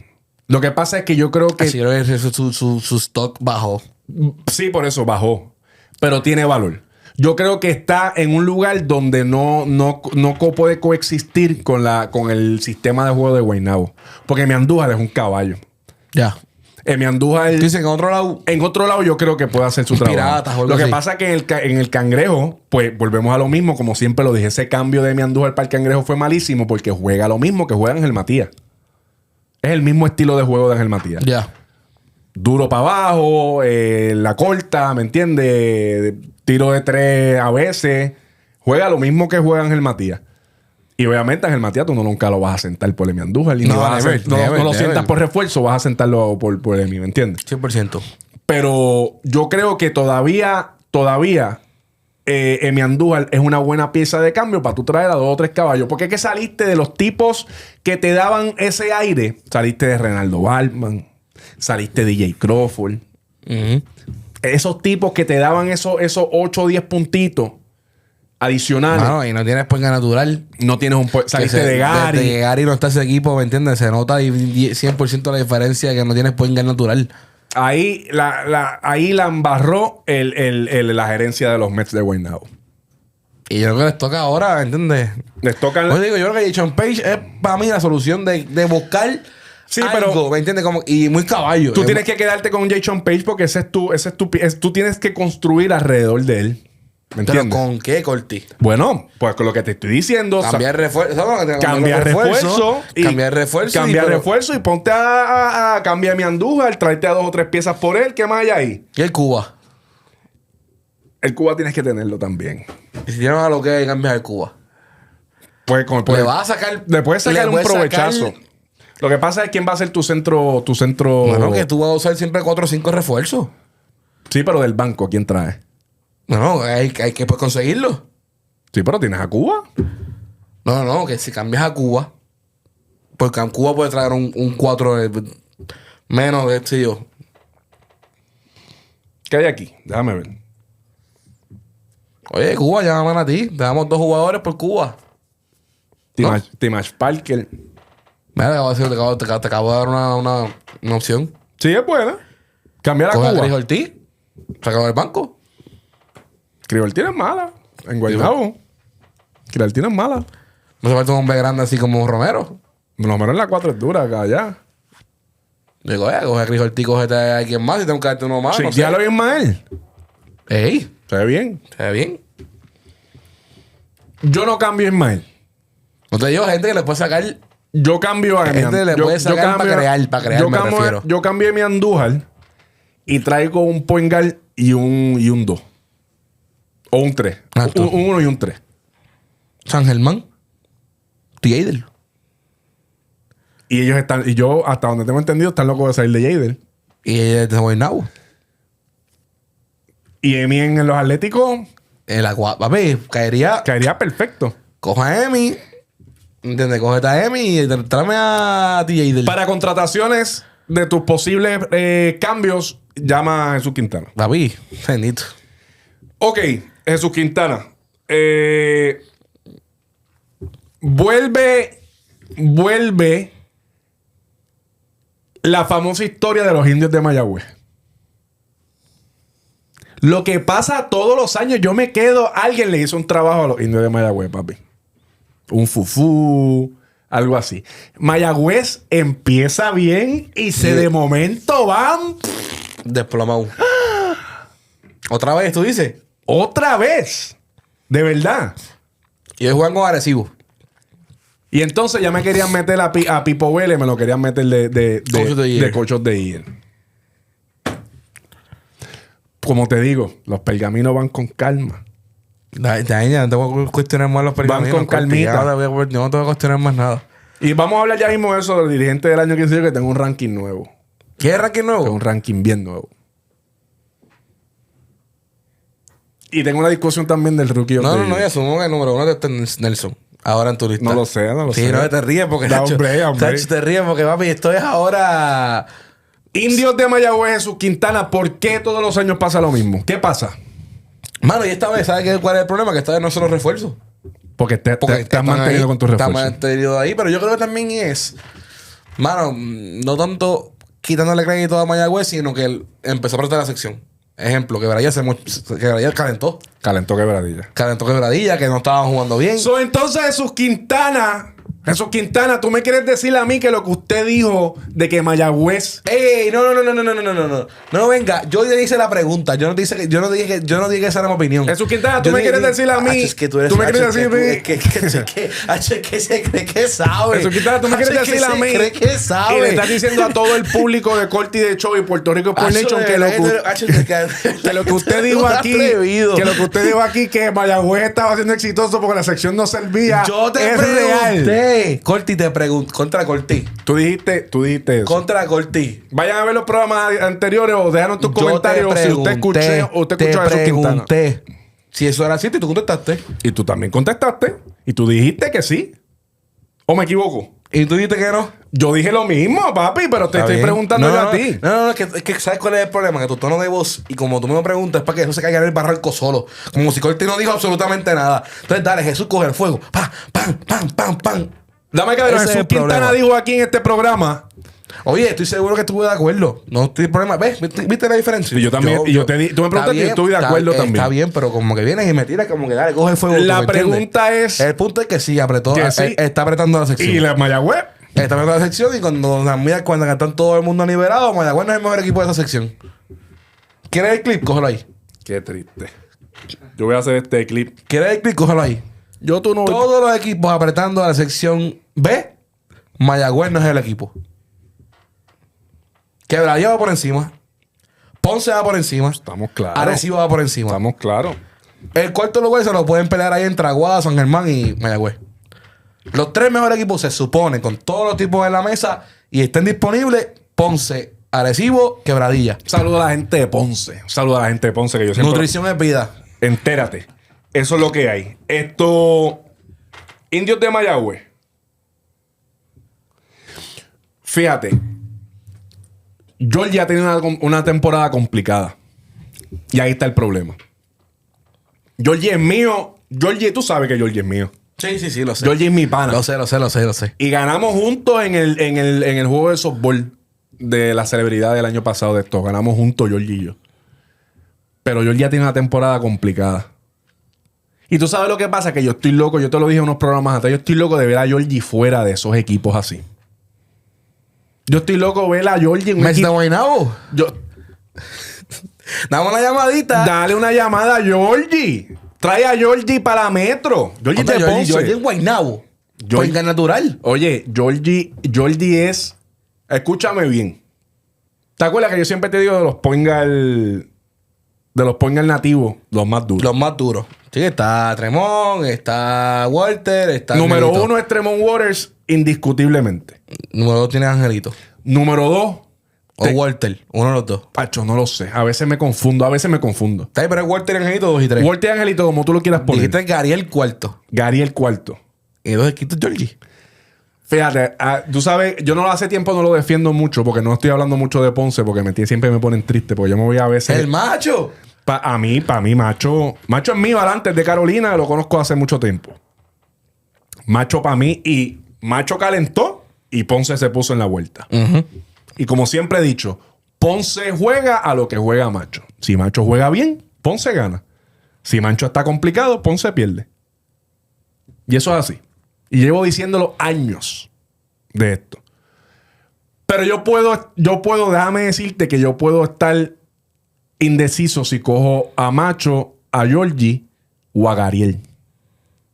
Lo que pasa es que yo creo que... Así creo que su stock bajó. Sí, por eso bajó. Pero tiene valor. Yo creo que está en un lugar donde no puede coexistir con el sistema de juego de Guaynabo. Porque Emi Andújar es un caballo. Ya. Emi Andújar... Dicen en otro lado... En otro lado yo creo que puede hacer su trabajo. Piratas o algo Lo que así. pasa es que en el Cangrejo, pues volvemos a lo mismo. Como siempre lo dije, ese cambio de Emi Andújar para el Cangrejo fue malísimo porque juega lo mismo que juega Ángel Matías. Es el mismo estilo de juego de Ángel Matías. Ya. Duro para abajo, la corta, ¿me entiendes? Tiro de 3 a veces. Juega lo mismo que juega Ángel Matías. Y obviamente Ángel Matías tú nunca lo vas a sentar por Emi Andújar. No, No lo sientas por refuerzo, vas a sentarlo por Emi, ¿me entiendes? 100%. Pero yo creo que todavía Emi Andújar es una buena pieza de cambio para tú traer a 2 o 3 caballos. Porque es que saliste de los tipos que te daban ese aire. Saliste de Renaldo Balman. Saliste de DJ Crawford. Esos tipos que te daban esos 8 o 10 puntitos adicionales. No, y no tienes puenga natural. No tienes saliste de Gary. Desde que Gary no está ese equipo, ¿me entiendes? Se nota 100% la diferencia de que no tienes puenga natural. Ahí la embarró la gerencia de los Mets de Guaynabo. Y yo creo que les toca ahora, ¿entiendes? Les tocan... Yo digo, yo creo que Jason Page es para mí la solución de buscar Sí, algo, pero... ¿me entiendes? Y muy caballo. Tú tienes que quedarte con Jason Page porque tú tienes que construir alrededor de él. ¿Me ¿Pero entiendes? con qué, Corti? Bueno, pues con lo que te estoy diciendo... Cambiar refuerzo. Cambiar refuerzo. Cambiar refuerzo. Cambiar refuerzo y ponte a cambiar mi Andújar, tráete a 2 o 3 piezas por él. ¿Qué más hay ahí? ¿Y el Cuba? El Cuba tienes que tenerlo también. Y si tienes a lo que hay, cambias el Cuba. Pues, Le vas a sacar... Le puedes sacar un puedes provechazo. sacar- Lo que pasa es quién va a ser tu centro... Bueno, que tú vas a usar siempre 4 o 5 refuerzos. Sí, pero del banco, ¿quién trae? No, hay que pues, conseguirlo. Sí, pero tienes a Cuba. No, que si cambias a Cuba, porque a Cuba puede traer un 4 menos de este yo. ¿Qué hay aquí? Déjame ver. Oye, Cuba, llaman a ti. Te damos 2 jugadores por Cuba. Timash Parker. Mira, te acabo de dar una opción. Sí, es buena. Cambiar a Coge a Cuba. Chris Ortiz, sácalo del banco. Crioltina es mala. En Guaynabo. Crioltina es mala. No se falta un hombre grande así como Romero. Lo menos en la 4 es dura acá allá. Digo, coge a Chris Ortiz, cógete a alguien más y tengo que darte uno más. Sí, no sé. ya lo vi en Mael. Ey, Se ve bien. se ve bien. Yo no cambio en Mael. No te digo gente que le puede sacar. Yo cambio a Gente le puede sacar para crear, yo me cambio, refiero. yo cambié mi Andújar y traigo un point guard y un 2. O un 3. Alto. Un 1 y un 3. San Germán. T-Aider. Y ellos están... Y yo, hasta donde tengo entendido, están locos de salir de Jader. Y ella es de Guaynabo. Y Emi en los Atléticos El agua, papi, caería. caería perfecto. Coja a Emi. ¿Entiendes? Cógete a Emi y tráeme a T-Aider. Para contrataciones de tus posibles cambios, llama a Jesús Quintana. Papi, bendito. Ok, Jesús Quintana. Vuelve la famosa historia de los indios de Mayagüez. Lo que pasa todos los años, yo me quedo, alguien le hizo un trabajo a los indios de Mayagüez, papi. Un fufú, algo así. Mayagüez empieza bien y de momento van Desplomado. ¿Otra vez tú dices? otra vez. De verdad. Y ellos juegan con Arecibo. Y entonces ya me querían meter a Pipo Vélez, me lo querían meter de coachos de IER. Como te digo, los pergaminos van con calma. Ya, no te voy a cuestionar más los pergaminos. Van con calmita. Yo no te voy a cuestionar más nada. Y vamos a hablar ya mismo de eso del dirigente del año 15 que tengo un ranking nuevo. ¿Qué ranking nuevo? Tengo un ranking bien nuevo. Y tengo una discusión también del rookie. No, yo asumo que el número 1 es Nelson. Ahora en tu lista. No lo sé. Sí, no, te ríes porque... Da hombre. Tacho, te ríes porque, papi, esto es ahora... Indios de Mayagüez, Jesús Quintana, ¿por qué todos los años pasa lo mismo? ¿Qué pasa? Mano, y esta vez, ¿sabes cuál es el problema? Que esta vez no son los refuerzos. Porque te has mantenido con tus refuerzos. Te has mantenido ahí, pero yo creo que también es... Mano, no tanto quitándole crédito a Mayagüez, sino que él empezó a prestar la sección. Ejemplo, que Quebradilla calentó. Calentó Quebradilla. Calentó Quebradilla, que no estaban jugando bien. Entonces, Jesús Quintana, tú me quieres decir a mí que lo que usted dijo de que Mayagüez... ¡Ey! No. No, venga. Yo le hice la pregunta. Yo no dije que esa era mi opinión. Jesús Quintana, tú me quieres decir a mí... Es que tú eres... Tú me quieres decir a mí... que se cree que sabe. Jesús Quintana, tú me quieres decir a mí... cree que sabe. Y le estás diciendo a todo el público de Corti de Show y Puerto Rico Sport Nation que lo que usted dijo aquí... Que lo que usted dijo aquí, que Mayagüez estaba siendo exitoso porque la sección no servía. Yo te pregunté. Corti, te pregunto. Contra Corti. Tú dijiste eso. Contra Corti. Vayan a ver los programas anteriores o déjanos tus comentarios si usted escuchó a Jesús Quintana. Si eso era así, tú contestaste. Y tú también contestaste. Y tú dijiste que sí. ¿O me equivoco? ¿Y tú dijiste que no? Yo dije lo mismo, papi, pero te estoy preguntando yo a ti. No, es que ¿sabes cuál es el problema? Que tu tono de voz y como tú me lo preguntas es para que eso se caiga en el barranco solo. Como si Corti no dijo absolutamente nada. Entonces, dale, Jesús coge el fuego. Pam. Dame que ver, Jesús Quintana dijo aquí en este programa. Oye, estoy seguro que estuve de acuerdo. No estoy problema. ¿Ves? ¿Viste la diferencia? Y yo también. Tú me preguntaste y yo estuve de acuerdo también. Está bien, pero como que vienes y me tiras como que dale, coge el fuego. La pregunta es... El punto es que sí, apretó. Que sí. Está apretando la sección. ¿Y la Mayagüez? Está apretando la sección y cuando están todo el mundo liberado, Mayagüez no es el mejor equipo de esa sección. ¿Quieres el clip? Cógelo ahí. Qué triste. Yo voy a hacer este clip. ¿Quieres el clip? Cógelo ahí. Todos los equipos apretando a la sección B, Mayagüez no es el equipo. Quebradilla va por encima. Ponce va por encima. Estamos claros. Arecibo va por encima. Estamos claros. El cuarto lugar se lo pueden pelear ahí entre Aguada, San Germán y Mayagüez. Los tres mejores equipos se supone con todos los tipos en la mesa y estén disponibles Ponce, Arecibo, Quebradilla. Saludo a la gente de Ponce. Saludo a la gente de Ponce que yo siempre... Nutrición es vida. Entérate. Eso es lo que hay. Indios de Mayagüez. Fíjate. Georgie ha tenido una temporada complicada. Y ahí está el problema. Georgie es mío. Georgie, tú sabes que Georgie es mío. Sí, lo sé. Georgie es mi pana. Lo sé. Y ganamos juntos en el juego de softball de la celebridad del año pasado de esto. Ganamos juntos Georgie y yo. Pero Georgie ya tiene una temporada complicada. Y tú sabes lo que pasa, que yo estoy loco, yo te lo dije en unos programas atrás, yo estoy loco de ver a Georgie fuera de esos equipos así. Yo estoy loco de ver a Georgie en un ¿Mes de Guaynabo? Dame una llamadita. Dale una llamada a Georgie. Trae a Georgie para la Metro. Georgie de Ponce. Georgie en Guaynabo. Ponga natural. Oye, Georgie es... Escúchame bien. ¿Te acuerdas que yo siempre te digo de los Poingal nativos, los más duros? Los más duros. Sí, está Tremont, está Walter, está Número Angelito. 1 es Tremont Waters, indiscutiblemente. Número 2 tiene Angelito. Número 2... O Walter, uno de los dos. Pacho, no lo sé. A veces me confundo. Está ahí, pero es Walter y Angelito 2 y 3. Walter y Angelito, como tú lo quieras poner. Dijiste Gariel cuarto. Gary el cuarto. Y 2 esquitos Georgie. Fíjate, tú sabes, yo no hace tiempo no lo defiendo mucho porque no estoy hablando mucho de Ponce porque siempre me ponen triste porque yo me voy a veces... ¡El macho! Para mí, Macho es mío antes de Carolina, lo conozco hace mucho tiempo. Macho para mí y Macho calentó y Ponce se puso en la vuelta. Y como siempre he dicho, Ponce juega a lo que juega Macho. Si Macho juega bien, Ponce gana. Si Macho está complicado, Ponce pierde. Y eso es así. Y llevo diciéndolo años de esto. Pero yo puedo, déjame decirte que yo puedo estar indeciso si cojo a Macho, a Georgie o a Gariel.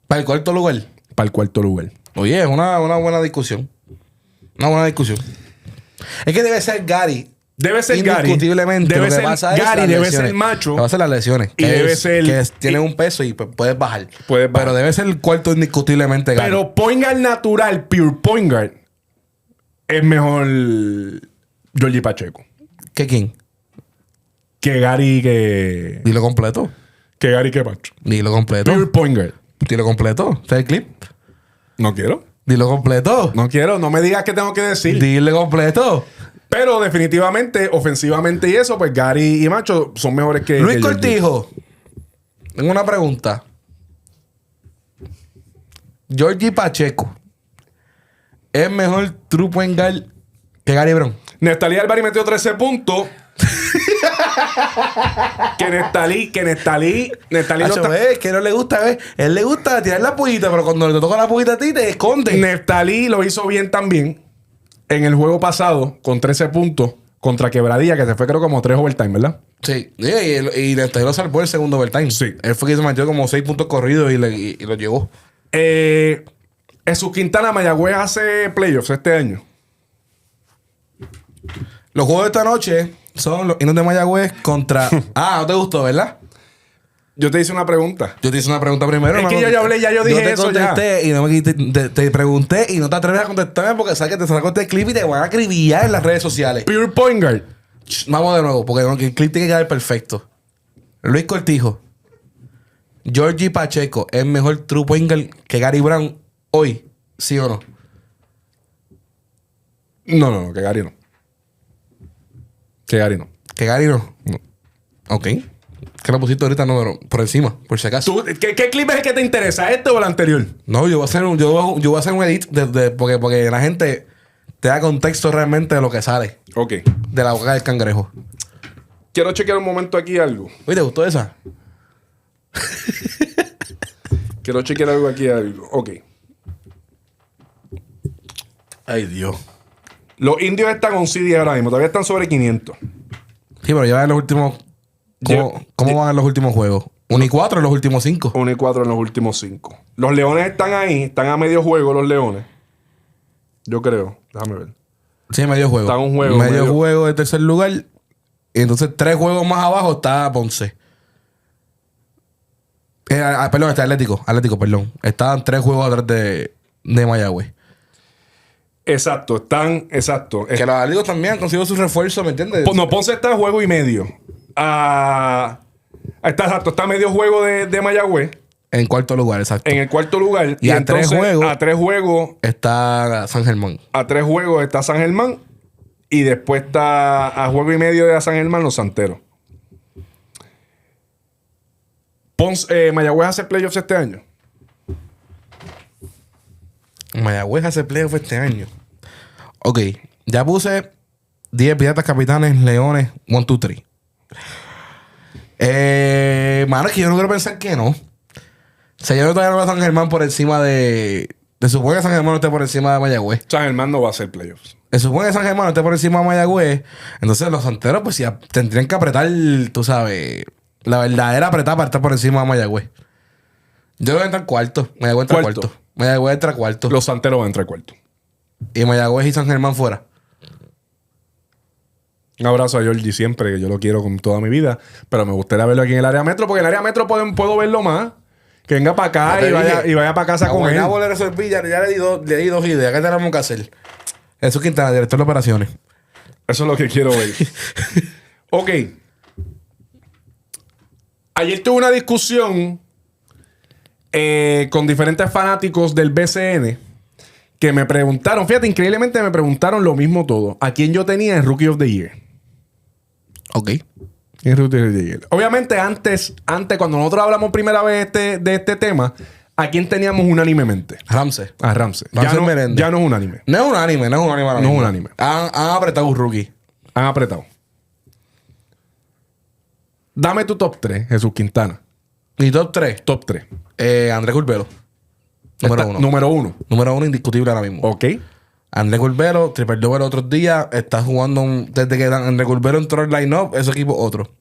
¿Para el cuarto lugar? Para el cuarto lugar. Oye, es una buena discusión. Una buena discusión. Es que debe ser Gary. Debe ser Gary. Indiscutiblemente. Debe ser Gary, debe ser Macho. Va a ser las lesiones. Y debe ser... Que tiene un peso y puedes bajar. Puedes bajar. Pero debe ser el cuarto indiscutiblemente Gary. Pero point guard natural, pure point guard, es mejor Georgie Pacheco. ¿Que quién? Que Gary, que... Dilo completo. Que Gary que Macho. Dilo completo. Pure point guard. Dilo completo. ¿Este es el clip? No quiero. Dilo completo. No quiero. No me digas qué tengo que decir. Dile completo. Pero definitivamente, ofensivamente y eso, pues Gary y Macho son mejores que Luis que Georgie. Cortijo. Tengo una pregunta. Georgie Pacheco es mejor true point guard que Gary Brown. Nestalí Álvarez metió 13 puntos. que Nestalí no Hacho, está... ves, que no le gusta, ¿ves? Él le gusta tirar la pullita, pero cuando le toca la pullita a ti, te esconde. Nestalí lo hizo bien también en el juego pasado con 13 puntos contra Quebradilla, que se fue creo como 3 overtime, ¿verdad? Sí. Y Nestalí lo salvó el segundo overtime. Sí. Él fue que se metió como 6 puntos corridos y lo llevó. Jesús Quintana, Mayagüez hace playoffs este año. Los juegos de esta noche son los Indios de Mayagüez contra... no te gustó, ¿verdad? Yo te hice una pregunta. Yo te hice una pregunta primero. Es que hermano. yo hablé, ya yo dije te eso ya. contesté y no me te pregunté y no te atreves a contestarme porque sabes que te saco este clip y te van a acribillar en las redes sociales. Pure point guard. Vamos de nuevo, porque el clip tiene que quedar perfecto. Luis Cortijo. Georgie Pacheco es mejor true point guard que Gary Brown hoy, ¿sí o no? No, que Gary no. Que Gary no. Que Gary no. Ok. ¿Qué lo pusiste ahorita número? Por encima, por si acaso. ¿Qué clip es el que te interesa? ¿Este o el anterior? No, yo voy a hacer un edit porque la gente te da contexto realmente de lo que sale Ok. de la boca del cangrejo. Quiero chequear un momento aquí algo. Oye, ¿te gustó esa? Quiero chequear algo aquí algo. Ok. Ay, Dios. Los indios están on CD ahora mismo. Todavía están sobre 500. Sí, pero ya en los últimos... ¿Cómo van en los últimos juegos? 1 y 4 en los últimos 5. 1 y 4 en los últimos 5. Los leones están ahí. Están a medio juego los leones. Yo creo. Déjame ver. Sí, medio juego. Está un juego, Medio medio- juego de tercer lugar. Y entonces 3 juegos más abajo está Ponce. Perdón, está Atlético, perdón. Estaban 3 juegos atrás de Mayagüez. Exacto. Exacto. Que los Atléticos también han conseguido su refuerzo, ¿me entiendes? No, Ponce está a juego y medio. Exacto. Está a medio juego de Mayagüez. En cuarto lugar, exacto. En el cuarto lugar. Y a 3 juegos. A 3 juegos. Está San Germán. A 3 juegos está San Germán. Y después está a juego y medio de San Germán los Santeros. Mayagüez hace playoffs este año. Mayagüez hace playoff este año. Ok, ya puse 10 Piratas, Capitanes, Leones, 1, 2, 3. Mano, es que yo no quiero pensar que no. O sea, yo todavía no veo a San Germán por encima de... Se supone que San Germán no esté por encima de Mayagüez. San Germán no va a hacer playoffs. Se supone que San Germán no esté por encima de Mayagüez. Entonces los santeros pues ya tendrían que apretar, tú sabes, la verdadera apretada para estar por encima de Mayagüez. Yo voy a entrar cuarto. Mayagüez entra cuarto. Mayagüez entra cuarto. Los Santeros van a entrar cuarto. Y Mayagüez y San Germán fuera. Un abrazo a Georgie siempre, que yo lo quiero con toda mi vida. Pero me gustaría verlo aquí en el área metro, porque en el área metro puedo verlo más. Que venga para acá y vaya para casa con él. Le resolví, ya le di dos ideas. ¿Qué tenemos que hacer? Jesús Quintana, director de operaciones. Eso es lo que quiero ver. Ok. Ayer tuve una discusión con diferentes fanáticos del BCN que me preguntaron, fíjate, increíblemente me preguntaron lo mismo todo. ¿A quién yo tenía en Rookie of the Year? Ok. En Rookie of the Year. Obviamente, antes, cuando nosotros hablamos primera vez de este tema, ¿a quién teníamos unánimemente? Ramsey. A Ramsey. Ramsey Meréndez. Ya no es unánime. No es un anime ahora No es mismo. un anime. Han apretado un rookie. Han apretado. Dame tu top 3, Jesús Quintana. Mi top 3. Top 3. Andrés Curbelo. Número 1. Número 1. Número 1 indiscutible ahora mismo. Ok. Andrés Curbelo, triple double otros días. Está jugando desde que Andrés Curbelo entró al line-up, ese equipo otro.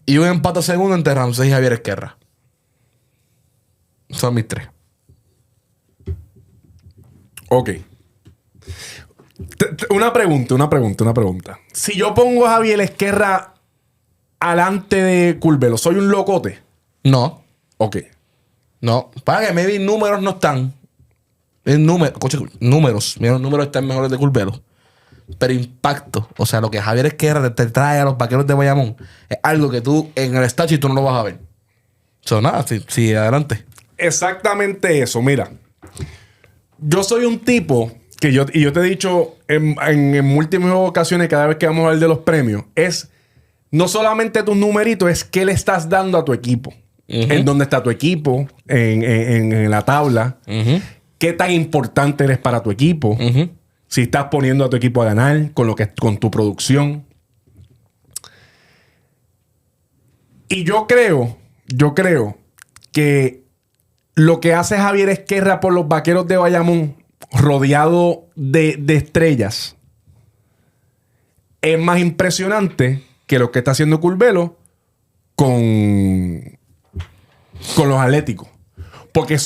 Y un empate segundo entre Ramsey y Javier Esquerra. Son mis 3. Ok. Una pregunta. Si yo pongo a Javier Esquerra alante de Curbelo, ¿soy un locote? No. Ok. No. Para que maybe números no están. Números. Mira, los números están mejores de Curbelo. Pero impacto, o sea, lo que Javier Esquerra te trae a los Vaqueros de Bayamón, es algo que tú en el statut tú no lo vas a ver. Nada, sí, adelante. Exactamente eso. Mira, yo soy un tipo que yo te he dicho en múltiples ocasiones, cada vez que vamos a hablar de los premios, es no solamente tus numeritos, es qué le estás dando a tu equipo. En dónde está tu equipo, en la tabla. Qué tan importante eres para tu equipo. Si estás poniendo a tu equipo a ganar con tu producción. Y yo creo que lo que hace Javier Esquerra por los Vaqueros de Bayamón, rodeado de estrellas, es más impresionante que lo que está haciendo Curbelo con los Atléticos. Porque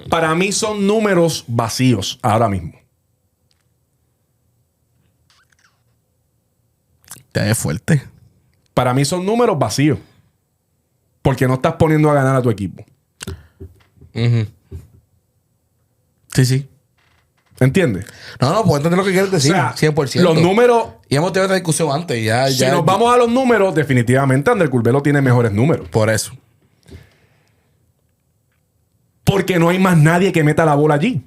para mí son números vacíos ahora mismo. Ya es fuerte. Para mí son números vacíos. Porque no estás poniendo a ganar a tu equipo. Sí. ¿Entiendes? No, puedo entender lo que quieres decir. O sea, 100%. los números... Y hemos tenido esta discusión antes. Si nos vamos a los números, definitivamente Ander Curbelo tiene mejores números. Por eso. Porque no hay más nadie que meta la bola allí.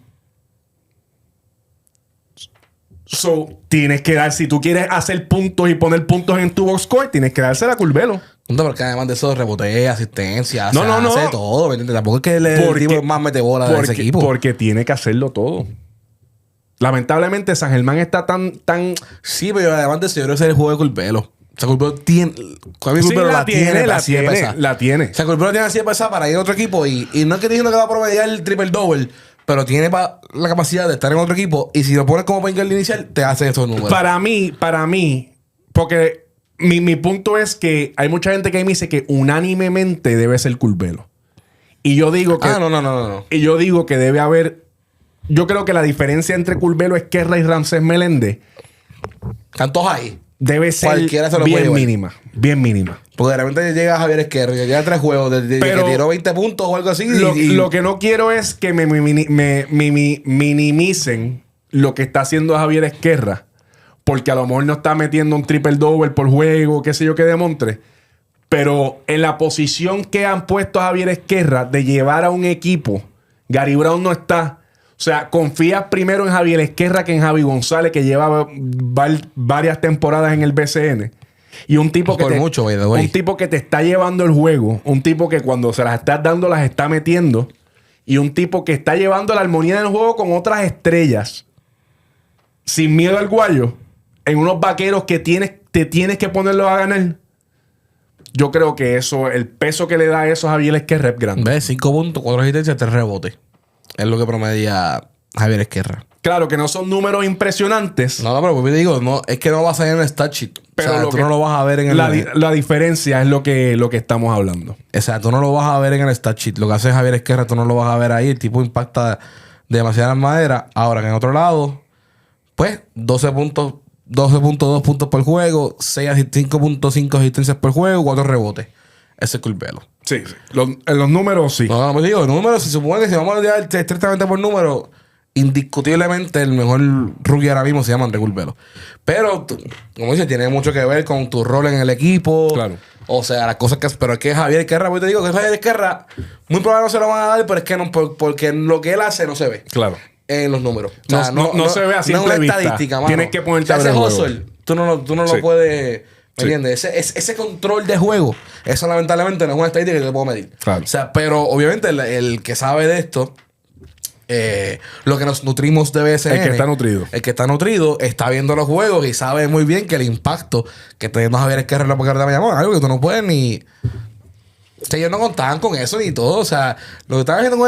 Tienes que dar... Si tú quieres hacer puntos y poner puntos en tu box score, tienes que dársela a Curbelo. Porque además de eso, rebotea, asistencia, no. hace todo, ¿me entiendes? Tampoco es que el tipo más mete bola de ese equipo. Porque tiene que hacerlo todo. Lamentablemente, San Germán está tan... Sí, pero además de eso, yo creo que es el juego de Curbelo. O sea, Curbelo tiene... La tiene. O sea, Curbelo tiene así de pesar para ir a otro equipo y no es que te diciendo que va a promediar el triple-double, pero tiene la capacidad de estar en otro equipo y si lo pones como point guard inicial, te hace esos números. Para mí, porque... Mi punto es que hay mucha gente que me dice que unánimemente debe ser Curbelo. Y yo digo que... No. Y yo digo que debe haber... Yo creo que la diferencia entre Curbelo, Esquerra y Ramsés Meléndez... Están todos ahí. Debe ser Cualquiera se lo puede bien llevar. mínima. Bien mínima. Porque de repente llega Javier Esquerra, que llega 3 juegos, que tiró 20 puntos o algo así. Lo que no quiero es que me minimicen lo que está haciendo Javier Esquerra. Porque a lo mejor no está metiendo un triple double por juego, qué sé yo qué demontre. Pero en la posición que han puesto a Javier Esquerra de llevar a un equipo, Gary Brown no está. O sea, confías primero en Javier Esquerra que en Javi González, que lleva varias temporadas en el BCN. Y un tipo un tipo que te está llevando el juego. Un tipo que cuando se las estás dando, las está metiendo. Y un tipo que está llevando la armonía del juego con otras estrellas. Sin miedo al guayo. En unos Vaqueros que te tienes que ponerlos a ganar. Yo creo que el peso que le da eso a Javier Esquerra es grande. ¿Ves? 5 puntos, 4 asistencias, 3 rebotes. Es lo que promedia Javier Esquerra. Claro que no son números impresionantes. No, pero pues digo, no, es que no va a salir en el stat sheet. Pero o sea, tú no lo vas a ver en el... La diferencia es lo que estamos hablando. O sea, tú no lo vas a ver en el stat sheet. Lo que hace Javier Esquerra, tú no lo vas a ver ahí. El tipo impacta demasiadas maderas. Ahora, que en otro lado, pues, 12.2 puntos por juego, 5.5 asistencias por juego, 4 rebotes. Ese es Curbelo. Sí. En los números, sí. No, me digo, números, si supone que si vamos a dar estrictamente por números, indiscutiblemente el mejor rookie ahora mismo se llama André Curbelo. Pero, como dices, tiene mucho que ver con tu rol en el equipo. Claro. O sea, las cosas que... Pero es que Javier Esquerra, pues te digo que Javier Esquerra, muy probablemente no se lo van a dar, pero es que no, porque lo que él hace no se ve. Claro. En los números. O No, sea, no se ve a simple vista. Estadística, mano. Tienes que ponerte a ver ese el hustle, juego. tú no Sí. lo puedes... ¿Me Sí. entiendes? Ese control de juego, eso lamentablemente no es una estadística que te puedo medir. Claro. O sea, pero obviamente el que sabe de esto, lo que nos nutrimos de BSN. El que está nutrido. El que está nutrido está viendo los juegos y sabe muy bien que el impacto que está teniendo Javier Esquerra en la Vaqueros de Bayamón es algo que tú no puedes ni... O sea, ellos no contaban con eso ni todo. O sea, lo que estaban haciendo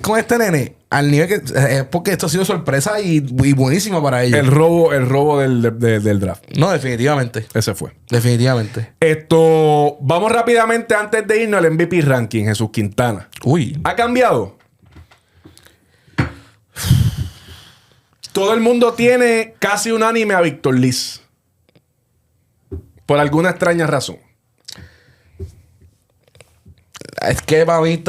con este nene, al nivel que... Es porque esto ha sido sorpresa y buenísimo para ellos. El robo del draft. No, definitivamente. Ese fue. Definitivamente. Vamos rápidamente antes de irnos al MVP ranking, Jesús Quintana. Uy. ¿Ha cambiado? Todo el mundo tiene casi unánime a Víctor Liz. Por alguna extraña razón. Es que para mí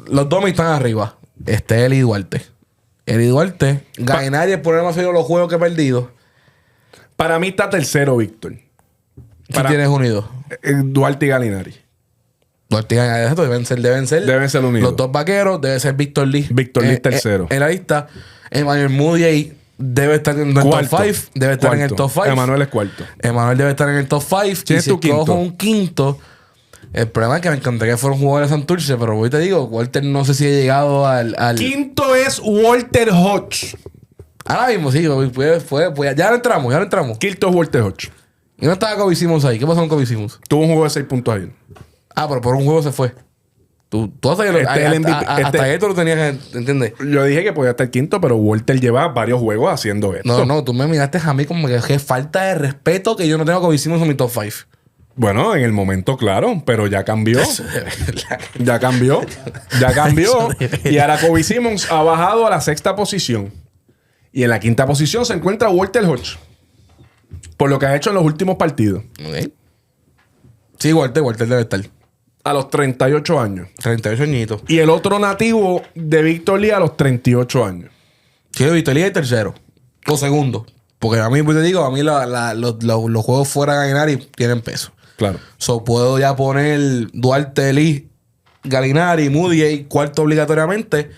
los dos me están arriba. Eli Duarte. Eli Duarte. Gainari, el problema ha sido los juegos que he perdido. Para mí está tercero, Víctor. ¿Quién tienes unido? Duarte y Gallinari. Duarte y Gallinari, deben ser. Deben ser unidos. Los dos vaqueros, debe ser Víctor Lee. Víctor Lee tercero. En la lista. Emmanuel Moody debe estar en el top 5. Debe estar en el top 5. Emmanuel es cuarto. Emmanuel debe estar en el top 5. ¿Quién es tu quinto? Cojo un quinto. El problema es que me encantaría que fuera un jugador de Santurce, pero hoy te digo, Walter no sé si ha llegado al... Quinto es Walter Hodge. Ahora mismo, sí. Ya lo entramos. Quinto es Walter Hodge. ¿Y no estaba Kobe Simmons ahí? ¿Qué pasó con Kobe Simmons? Tuvo un juego de 6 puntos ayer. Ah, pero por un juego se fue. Tú hasta ayer tú lo tenías que... ¿Entiendes? Yo dije que podía estar quinto, pero Walter lleva varios juegos haciendo esto. No, tú me miraste a mí como que falta de respeto que yo no tengo a Kobe Simmons en mi top 5. Bueno, en el momento, claro, pero ya cambió. Ya cambió. Y ahora Kobe Simmons ha bajado a la 6ª posición. Y en la 5ª posición se encuentra Walter Hodge. Por lo que ha hecho en los últimos partidos. Okay. Sí, Walter debe estar. A los 38 años. 38 añitos. Y el otro nativo de Víctor Lee a los 38 años. Sí, Víctor Lee es tercero. O segundo. Porque a mí, pues te digo, a mí los juegos fuera de Gallinari tienen peso. Claro. So, puedo ya poner Duarte, Lee, Gallinari, Moody, cuarto obligatoriamente.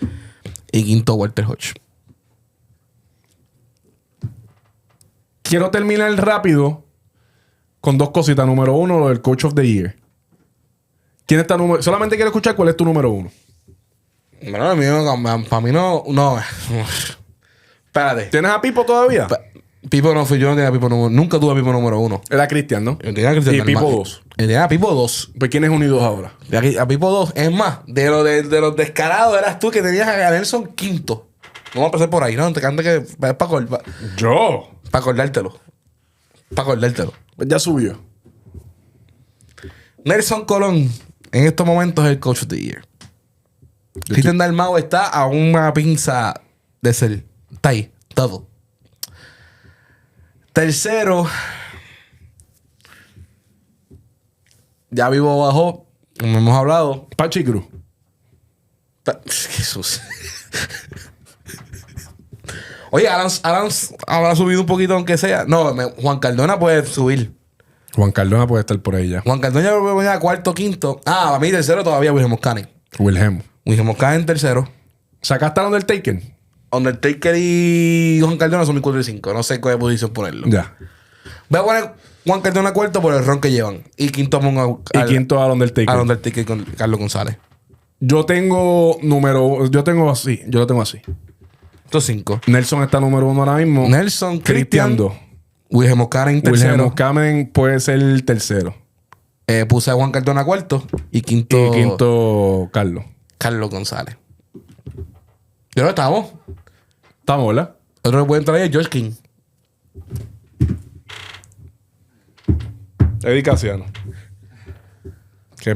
Y quinto, Walter Hodge. Quiero terminar rápido con dos cositas. Número uno, lo del Coach of the Year. ¿Quién está número? Solamente quiero escuchar cuál es tu número uno. Bueno, para mí no. Espérate. ¿Tienes a Pipo todavía? Pipo no fui yo, no tenía Pipo número. Nunca tuve a Pipo número 1. Era Cristian, ¿no? Yo tenía a Cristian. Y Pipo 2. Yo tenía a Pipo 2. Pues ¿quién es unidos ahora? A Pipo 2. Es más, de los descarados eras tú que tenías a Nelson quinto. No vamos a pasar por ahí, ¿no? Te canta que es para Yo. acordártelo. Para acordártelo. Pues ya subió. Nelson Colón, en estos momentos, es el Coach of the Year. Cristian Dalmau está a una pinza de ser. Está ahí, todo. Tercero, ya Vivo bajó, como hemos hablado. Pachi Cruz. Jesús. Oye, Alan habrá subido un poquito, aunque sea. No, Juan Cardona puede subir. Juan Cardona puede estar por ahí ya. Juan Cardona ya voy a cuarto, quinto. A mí tercero todavía Wilhelm Moscani. Wilhelm en tercero. ¿Sacaste a Undertaker? Undertaker y Juan Cardona son mis 4 y 5. No sé cuál posición ponerlo. Ya. Voy a poner Juan Cardona cuarto por el ron que llevan. Y quinto pongo quinto a Undertaker. A Undertaker con Carlos González. Yo tengo así. Yo lo tengo así. Estos 5. Nelson está número 1 ahora mismo. Nelson, Cristian 2. Wilhelm Moscani tercero. Wilhelm Moscani puede ser el tercero. Puse a Juan Cardona cuarto. Y quinto Carlos. Carlos González. ¿Y ahora estamos? Estamos, ¿verdad? Otro que puede entrar ahí es George King. Eddie Casiano.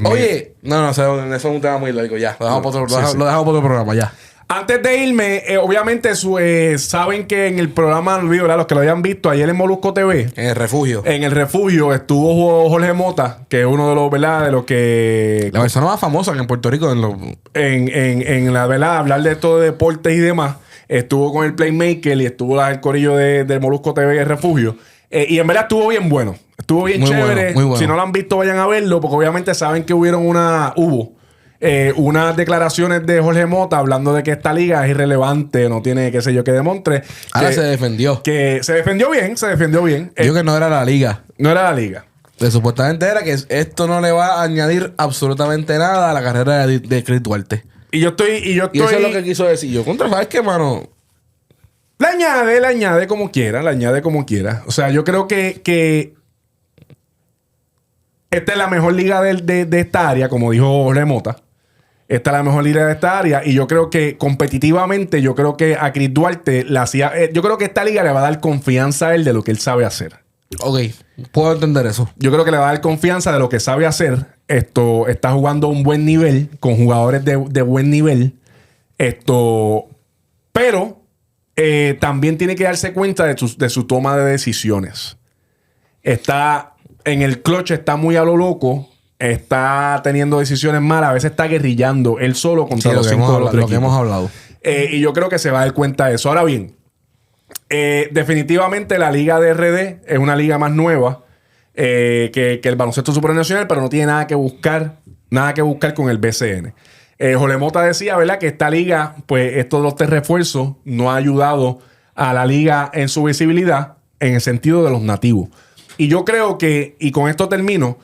Oye, no, eso es un tema muy largo ya. Lo dejamos para otro programa ya. Antes de irme, obviamente saben que en el programa, ¿verdad? Los que lo hayan visto ayer en Molusco TV. En el refugio. En el refugio estuvo Jorge Mota, que es uno de los, ¿verdad? De los que... La persona más famosa en Puerto Rico. En la, ¿verdad? Hablar de esto de deportes y demás. Estuvo con el Playmaker y estuvo el corillo de Molusco TV en el refugio. Y en verdad estuvo bien bueno. Estuvo bien muy chévere. Bueno. Si no lo han visto, vayan a verlo, porque obviamente saben que hubo unas declaraciones de Jorge Mota hablando de que esta liga es irrelevante, no tiene qué sé yo que demontre. Ahora se defendió. Que se defendió bien. Dijo que no era la liga. No era la liga. Que supuestamente era que esto no le va a añadir absolutamente nada a la carrera de Chris Duarte. Y yo estoy... Y eso es lo que quiso decir. Yo ¿sabes qué, mano? Le añade como quiera. O sea, yo creo que esta es la mejor liga de esta área, como dijo Jorge Mota. Esta es la mejor liga de esta área. Y yo creo que competitivamente, yo creo que a Chris Duarte yo creo que esta liga le va a dar confianza a él de lo que él sabe hacer. Ok, puedo entender eso. Yo creo que le va a dar confianza de lo que sabe hacer. Está jugando a un buen nivel, con jugadores de buen nivel. Pero también tiene que darse cuenta de su toma de decisiones. Está en el clutch, está muy a lo loco. Está teniendo decisiones malas. A veces está guerrillando él solo contra los 5 de los lo que hemos hablado. Y yo creo que se va a dar cuenta de eso. Ahora bien, definitivamente la liga de RD es una liga más nueva que el baloncesto supranacional, pero no tiene nada que buscar con el BCN. Jolemota decía, ¿verdad?, que esta liga, pues estos dos refuerzos no ha ayudado a la liga en su visibilidad en el sentido de los nativos. Y yo creo que, y con esto termino,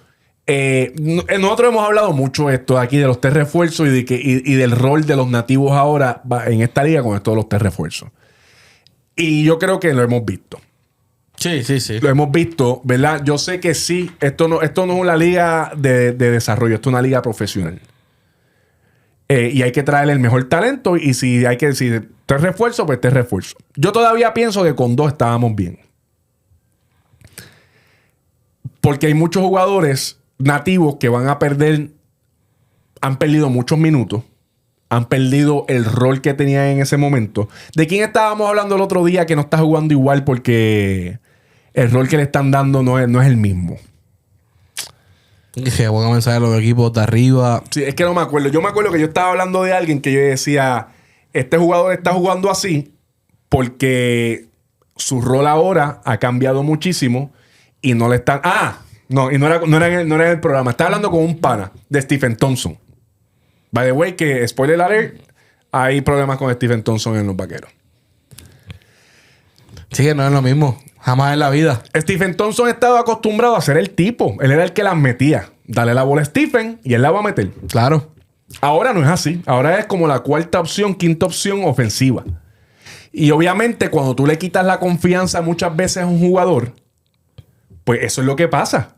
nosotros hemos hablado mucho esto aquí de los tres refuerzos y del rol de los nativos ahora en esta liga con esto de los tres refuerzos. Y yo creo que lo hemos visto. Sí. Lo hemos visto, ¿verdad? Yo sé que sí, esto no es una liga de desarrollo, esto es una liga profesional. Y hay que traerle el mejor talento. Y si hay que decir tres refuerzos, pues tres refuerzos. Yo todavía pienso que con dos estábamos bien. Porque hay muchos jugadores nativos que van a perder, han perdido muchos minutos, han perdido el rol que tenían en ese momento. ¿De quién estábamos hablando el otro día que no está jugando igual porque el rol que le están dando no es el mismo? Dije, voy a comenzar los equipos de arriba. Sí, es que no me acuerdo. Yo me acuerdo que yo estaba hablando de alguien que yo decía, este jugador está jugando así porque su rol ahora ha cambiado muchísimo y no le están... No era en el programa. Estaba hablando con un pana de Stephen Thompson. By the way, que spoiler alert, hay problemas con Stephen Thompson en los Vaqueros. Sí, que no es lo mismo. Jamás en la vida. Stephen Thompson estaba acostumbrado a ser el tipo. Él era el que las metía. Dale la bola a Stephen y él la va a meter. Claro. Ahora no es así. Ahora es como la cuarta opción, quinta opción ofensiva. Y obviamente cuando tú le quitas la confianza muchas veces a un jugador, pues eso es lo que pasa.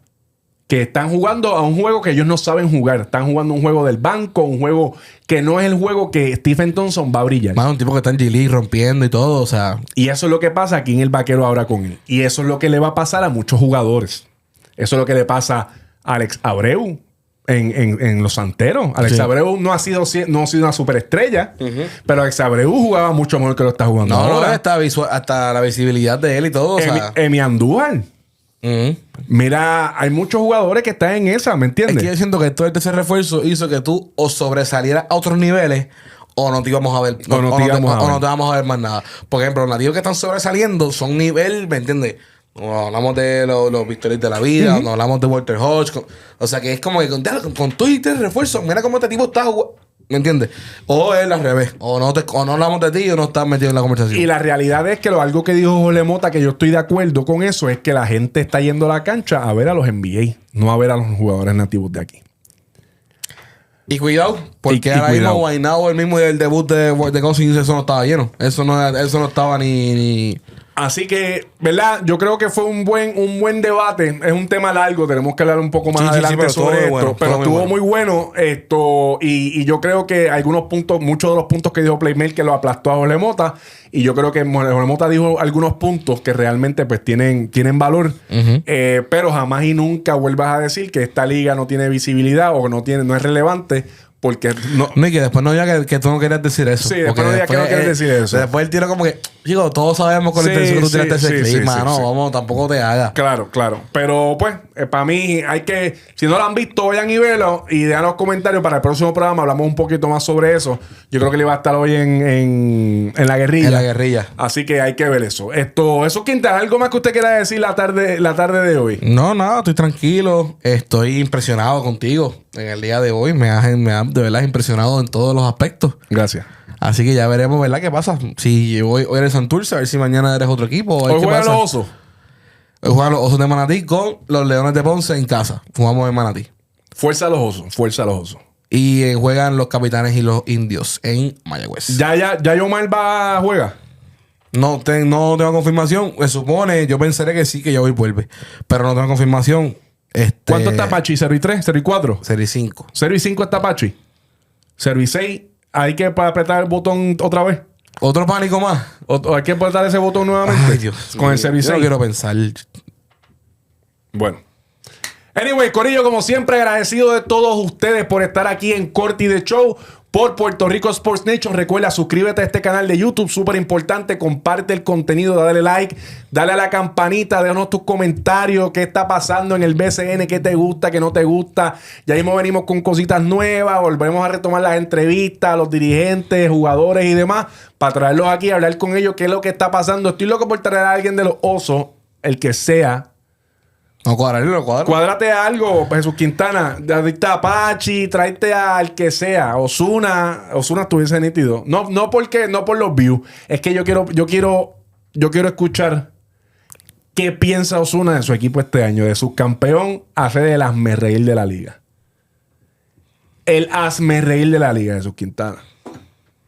Que están jugando a un juego que ellos no saben jugar. Están jugando un juego del banco, un juego que no es el juego que Stephen Thompson va a brillar. Más un tipo que está en G-League rompiendo y todo, o sea... Y eso es lo que pasa aquí en el Vaquero ahora con él. Y eso es lo que le va a pasar a muchos jugadores. Eso es lo que le pasa a Alex Abreu en los Santeros. Alex Abreu no ha sido una superestrella, pero Alex Abreu jugaba mucho mejor que lo está jugando ahora. Hasta la visibilidad de él y todo, o sea... Emi Andújar. Mira, hay muchos jugadores que están en esa, ¿me entiendes? Es que yo siento que todo ese refuerzo hizo que tú o sobresalieras a otros niveles o no te íbamos a ver. O no te vamos a ver más nada. Por ejemplo, los nativos que están sobresaliendo son nivel, ¿me entiendes? No hablamos de los Victorias de la vida, no hablamos de Walter Hodge. O sea que es como que con todo y tres refuerzos, mira cómo este tipo está jugando. ¿Me entiendes? O es al revés. O no hablamos de ti o no estás metido en la conversación. Y la realidad es que algo que dijo Jolemota, que yo estoy de acuerdo con eso, es que la gente está yendo a la cancha a ver a los NBA, no a ver a los jugadores nativos de aquí. Y cuidado, porque ahora mismo Guaynabo, el mismo del debut de Cousins, eso no estaba lleno. Eso no estaba ni... Así que, ¿verdad? Yo creo que fue un buen debate. Es un tema largo, tenemos que hablar un poco más adelante sobre esto. Bueno, pero estuvo muy bueno esto. Y yo creo que algunos puntos, muchos de los puntos que dijo Playmail que lo aplastó a Jolemota. Y yo creo que Jolemota dijo algunos puntos que realmente pues tienen valor. Pero jamás y nunca vuelvas a decir que esta liga no tiene visibilidad o no es relevante. Porque no, y que después no diga que tú no querías decir eso. Sí, después no diga que no quieres decir eso. Después el tiro como que, chicos, todos sabemos con la intención que tú tiraste ese clip, mano. Vamos, tampoco te hagas. Claro. Pero pues, para mí hay que, si no lo han visto, vayan y vélo y dejan los comentarios para el próximo programa. Hablamos un poquito más sobre eso. Yo creo que le va a estar hoy en la guerrilla. En la guerrilla. Así que hay que ver eso. Eso, Quintana, ¿algo más que usted quiera decir la tarde de hoy? No, nada, estoy tranquilo. Estoy impresionado contigo en el día de hoy. Me ha de verdad impresionado en todos los aspectos. Gracias. Así que ya veremos, ¿verdad? ¿Qué pasa? Si hoy eres Santurce, a ver si mañana eres otro equipo. Hoy juegan los Osos. Hoy juegan los Osos de Manatí con los Leones de Ponce en casa. Jugamos en Manatí. Fuerza a los Osos. Y juegan los Capitanes y los Indios en Mayagüez. ¿Ya Yomar juega? No tengo confirmación. Se supone, yo pensaría que sí, que ya hoy vuelve. Pero no tengo confirmación. ¿Cuánto está Pachi? ¿0 y 3? ¿0 y 4? 0 y 5. 0 y 5 está Pachi. 0 y 6. Hay que apretar el botón otra vez. ¿Otro pánico más? Hay que apretar ese botón nuevamente. Ay, Dios. Con el 0 y 6. Yo no quiero pensar. Bueno. Anyway, Corillo, como siempre, agradecido de todos ustedes por estar aquí en Corti de Show. por Puerto Rico Sports Nation. Recuerda, suscríbete a este canal de YouTube, súper importante. Comparte el contenido, dale like, dale a la campanita, déjanos tus comentarios, qué está pasando en el BCN, qué te gusta, qué no te gusta. Ya mismo venimos con cositas nuevas, volvemos a retomar las entrevistas a los dirigentes, jugadores y demás, para traerlos aquí, hablar con ellos qué es lo que está pasando. Estoy loco por traer a alguien de los Osos, el que sea. No, cuadrarlo. Cuádrate algo, Jesús Quintana. Adicta a Apache, tráete al que sea. Ozuna estuviese nítido. No por los views. Es que yo quiero escuchar qué piensa Ozuna de su equipo este año. De subcampeón a ser el hazmerreír de la liga. El hazmerreír de la liga, Jesús Quintana.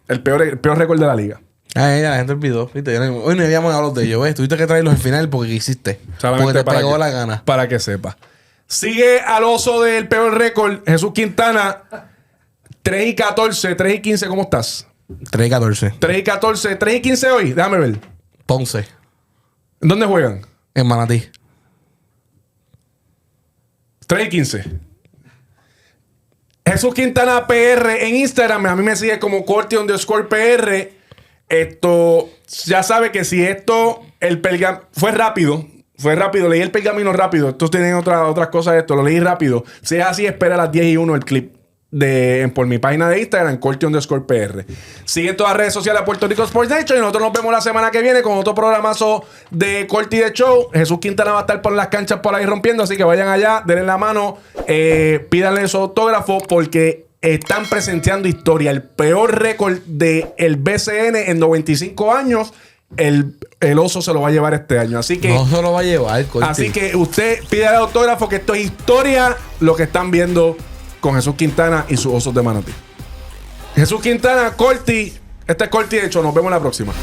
El peor récord de la liga. Ya la gente olvidó. ¿Viste? Hoy no habíamos hablado de ello, ¿ves? Tuviste que traerlos al final porque hiciste. Solamente porque te pegó la gana. Para que sepa. Sigue al oso del peor récord, Jesús Quintana. 3-14, 3-15, ¿cómo estás? 3-14. 3-14, 3-15 hoy. Déjame ver. Ponce. ¿En dónde juegan? En Manatí. 3-15. Jesús Quintana PR en Instagram. A mí me sigue como Corti_PR. Esto, ya sabe que si esto, fue rápido, leí el pergamino rápido. Estos tienen otras cosas de esto, lo leí rápido. Si es así, espera a las 10:01 el clip por mi página de Instagram, Corti_PR. Sigue en todas las redes sociales a Puerto Rico Sports Nation y nosotros nos vemos la semana que viene con otro programazo de Corti de Show. Jesús Quintana va a estar por las canchas por ahí rompiendo, así que vayan allá, denle la mano, pídanle su autógrafo porque están presenciando historia. El peor récord del BCN en 95 años. El oso se lo va a llevar este año. Así que no se lo va a llevar, Corti. Así que usted pide el autógrafo, que esto es historia, lo que están viendo con Jesús Quintana y sus Osos de Manatí. Jesús Quintana, Corti. Este es Corti de hecho. Nos vemos la próxima.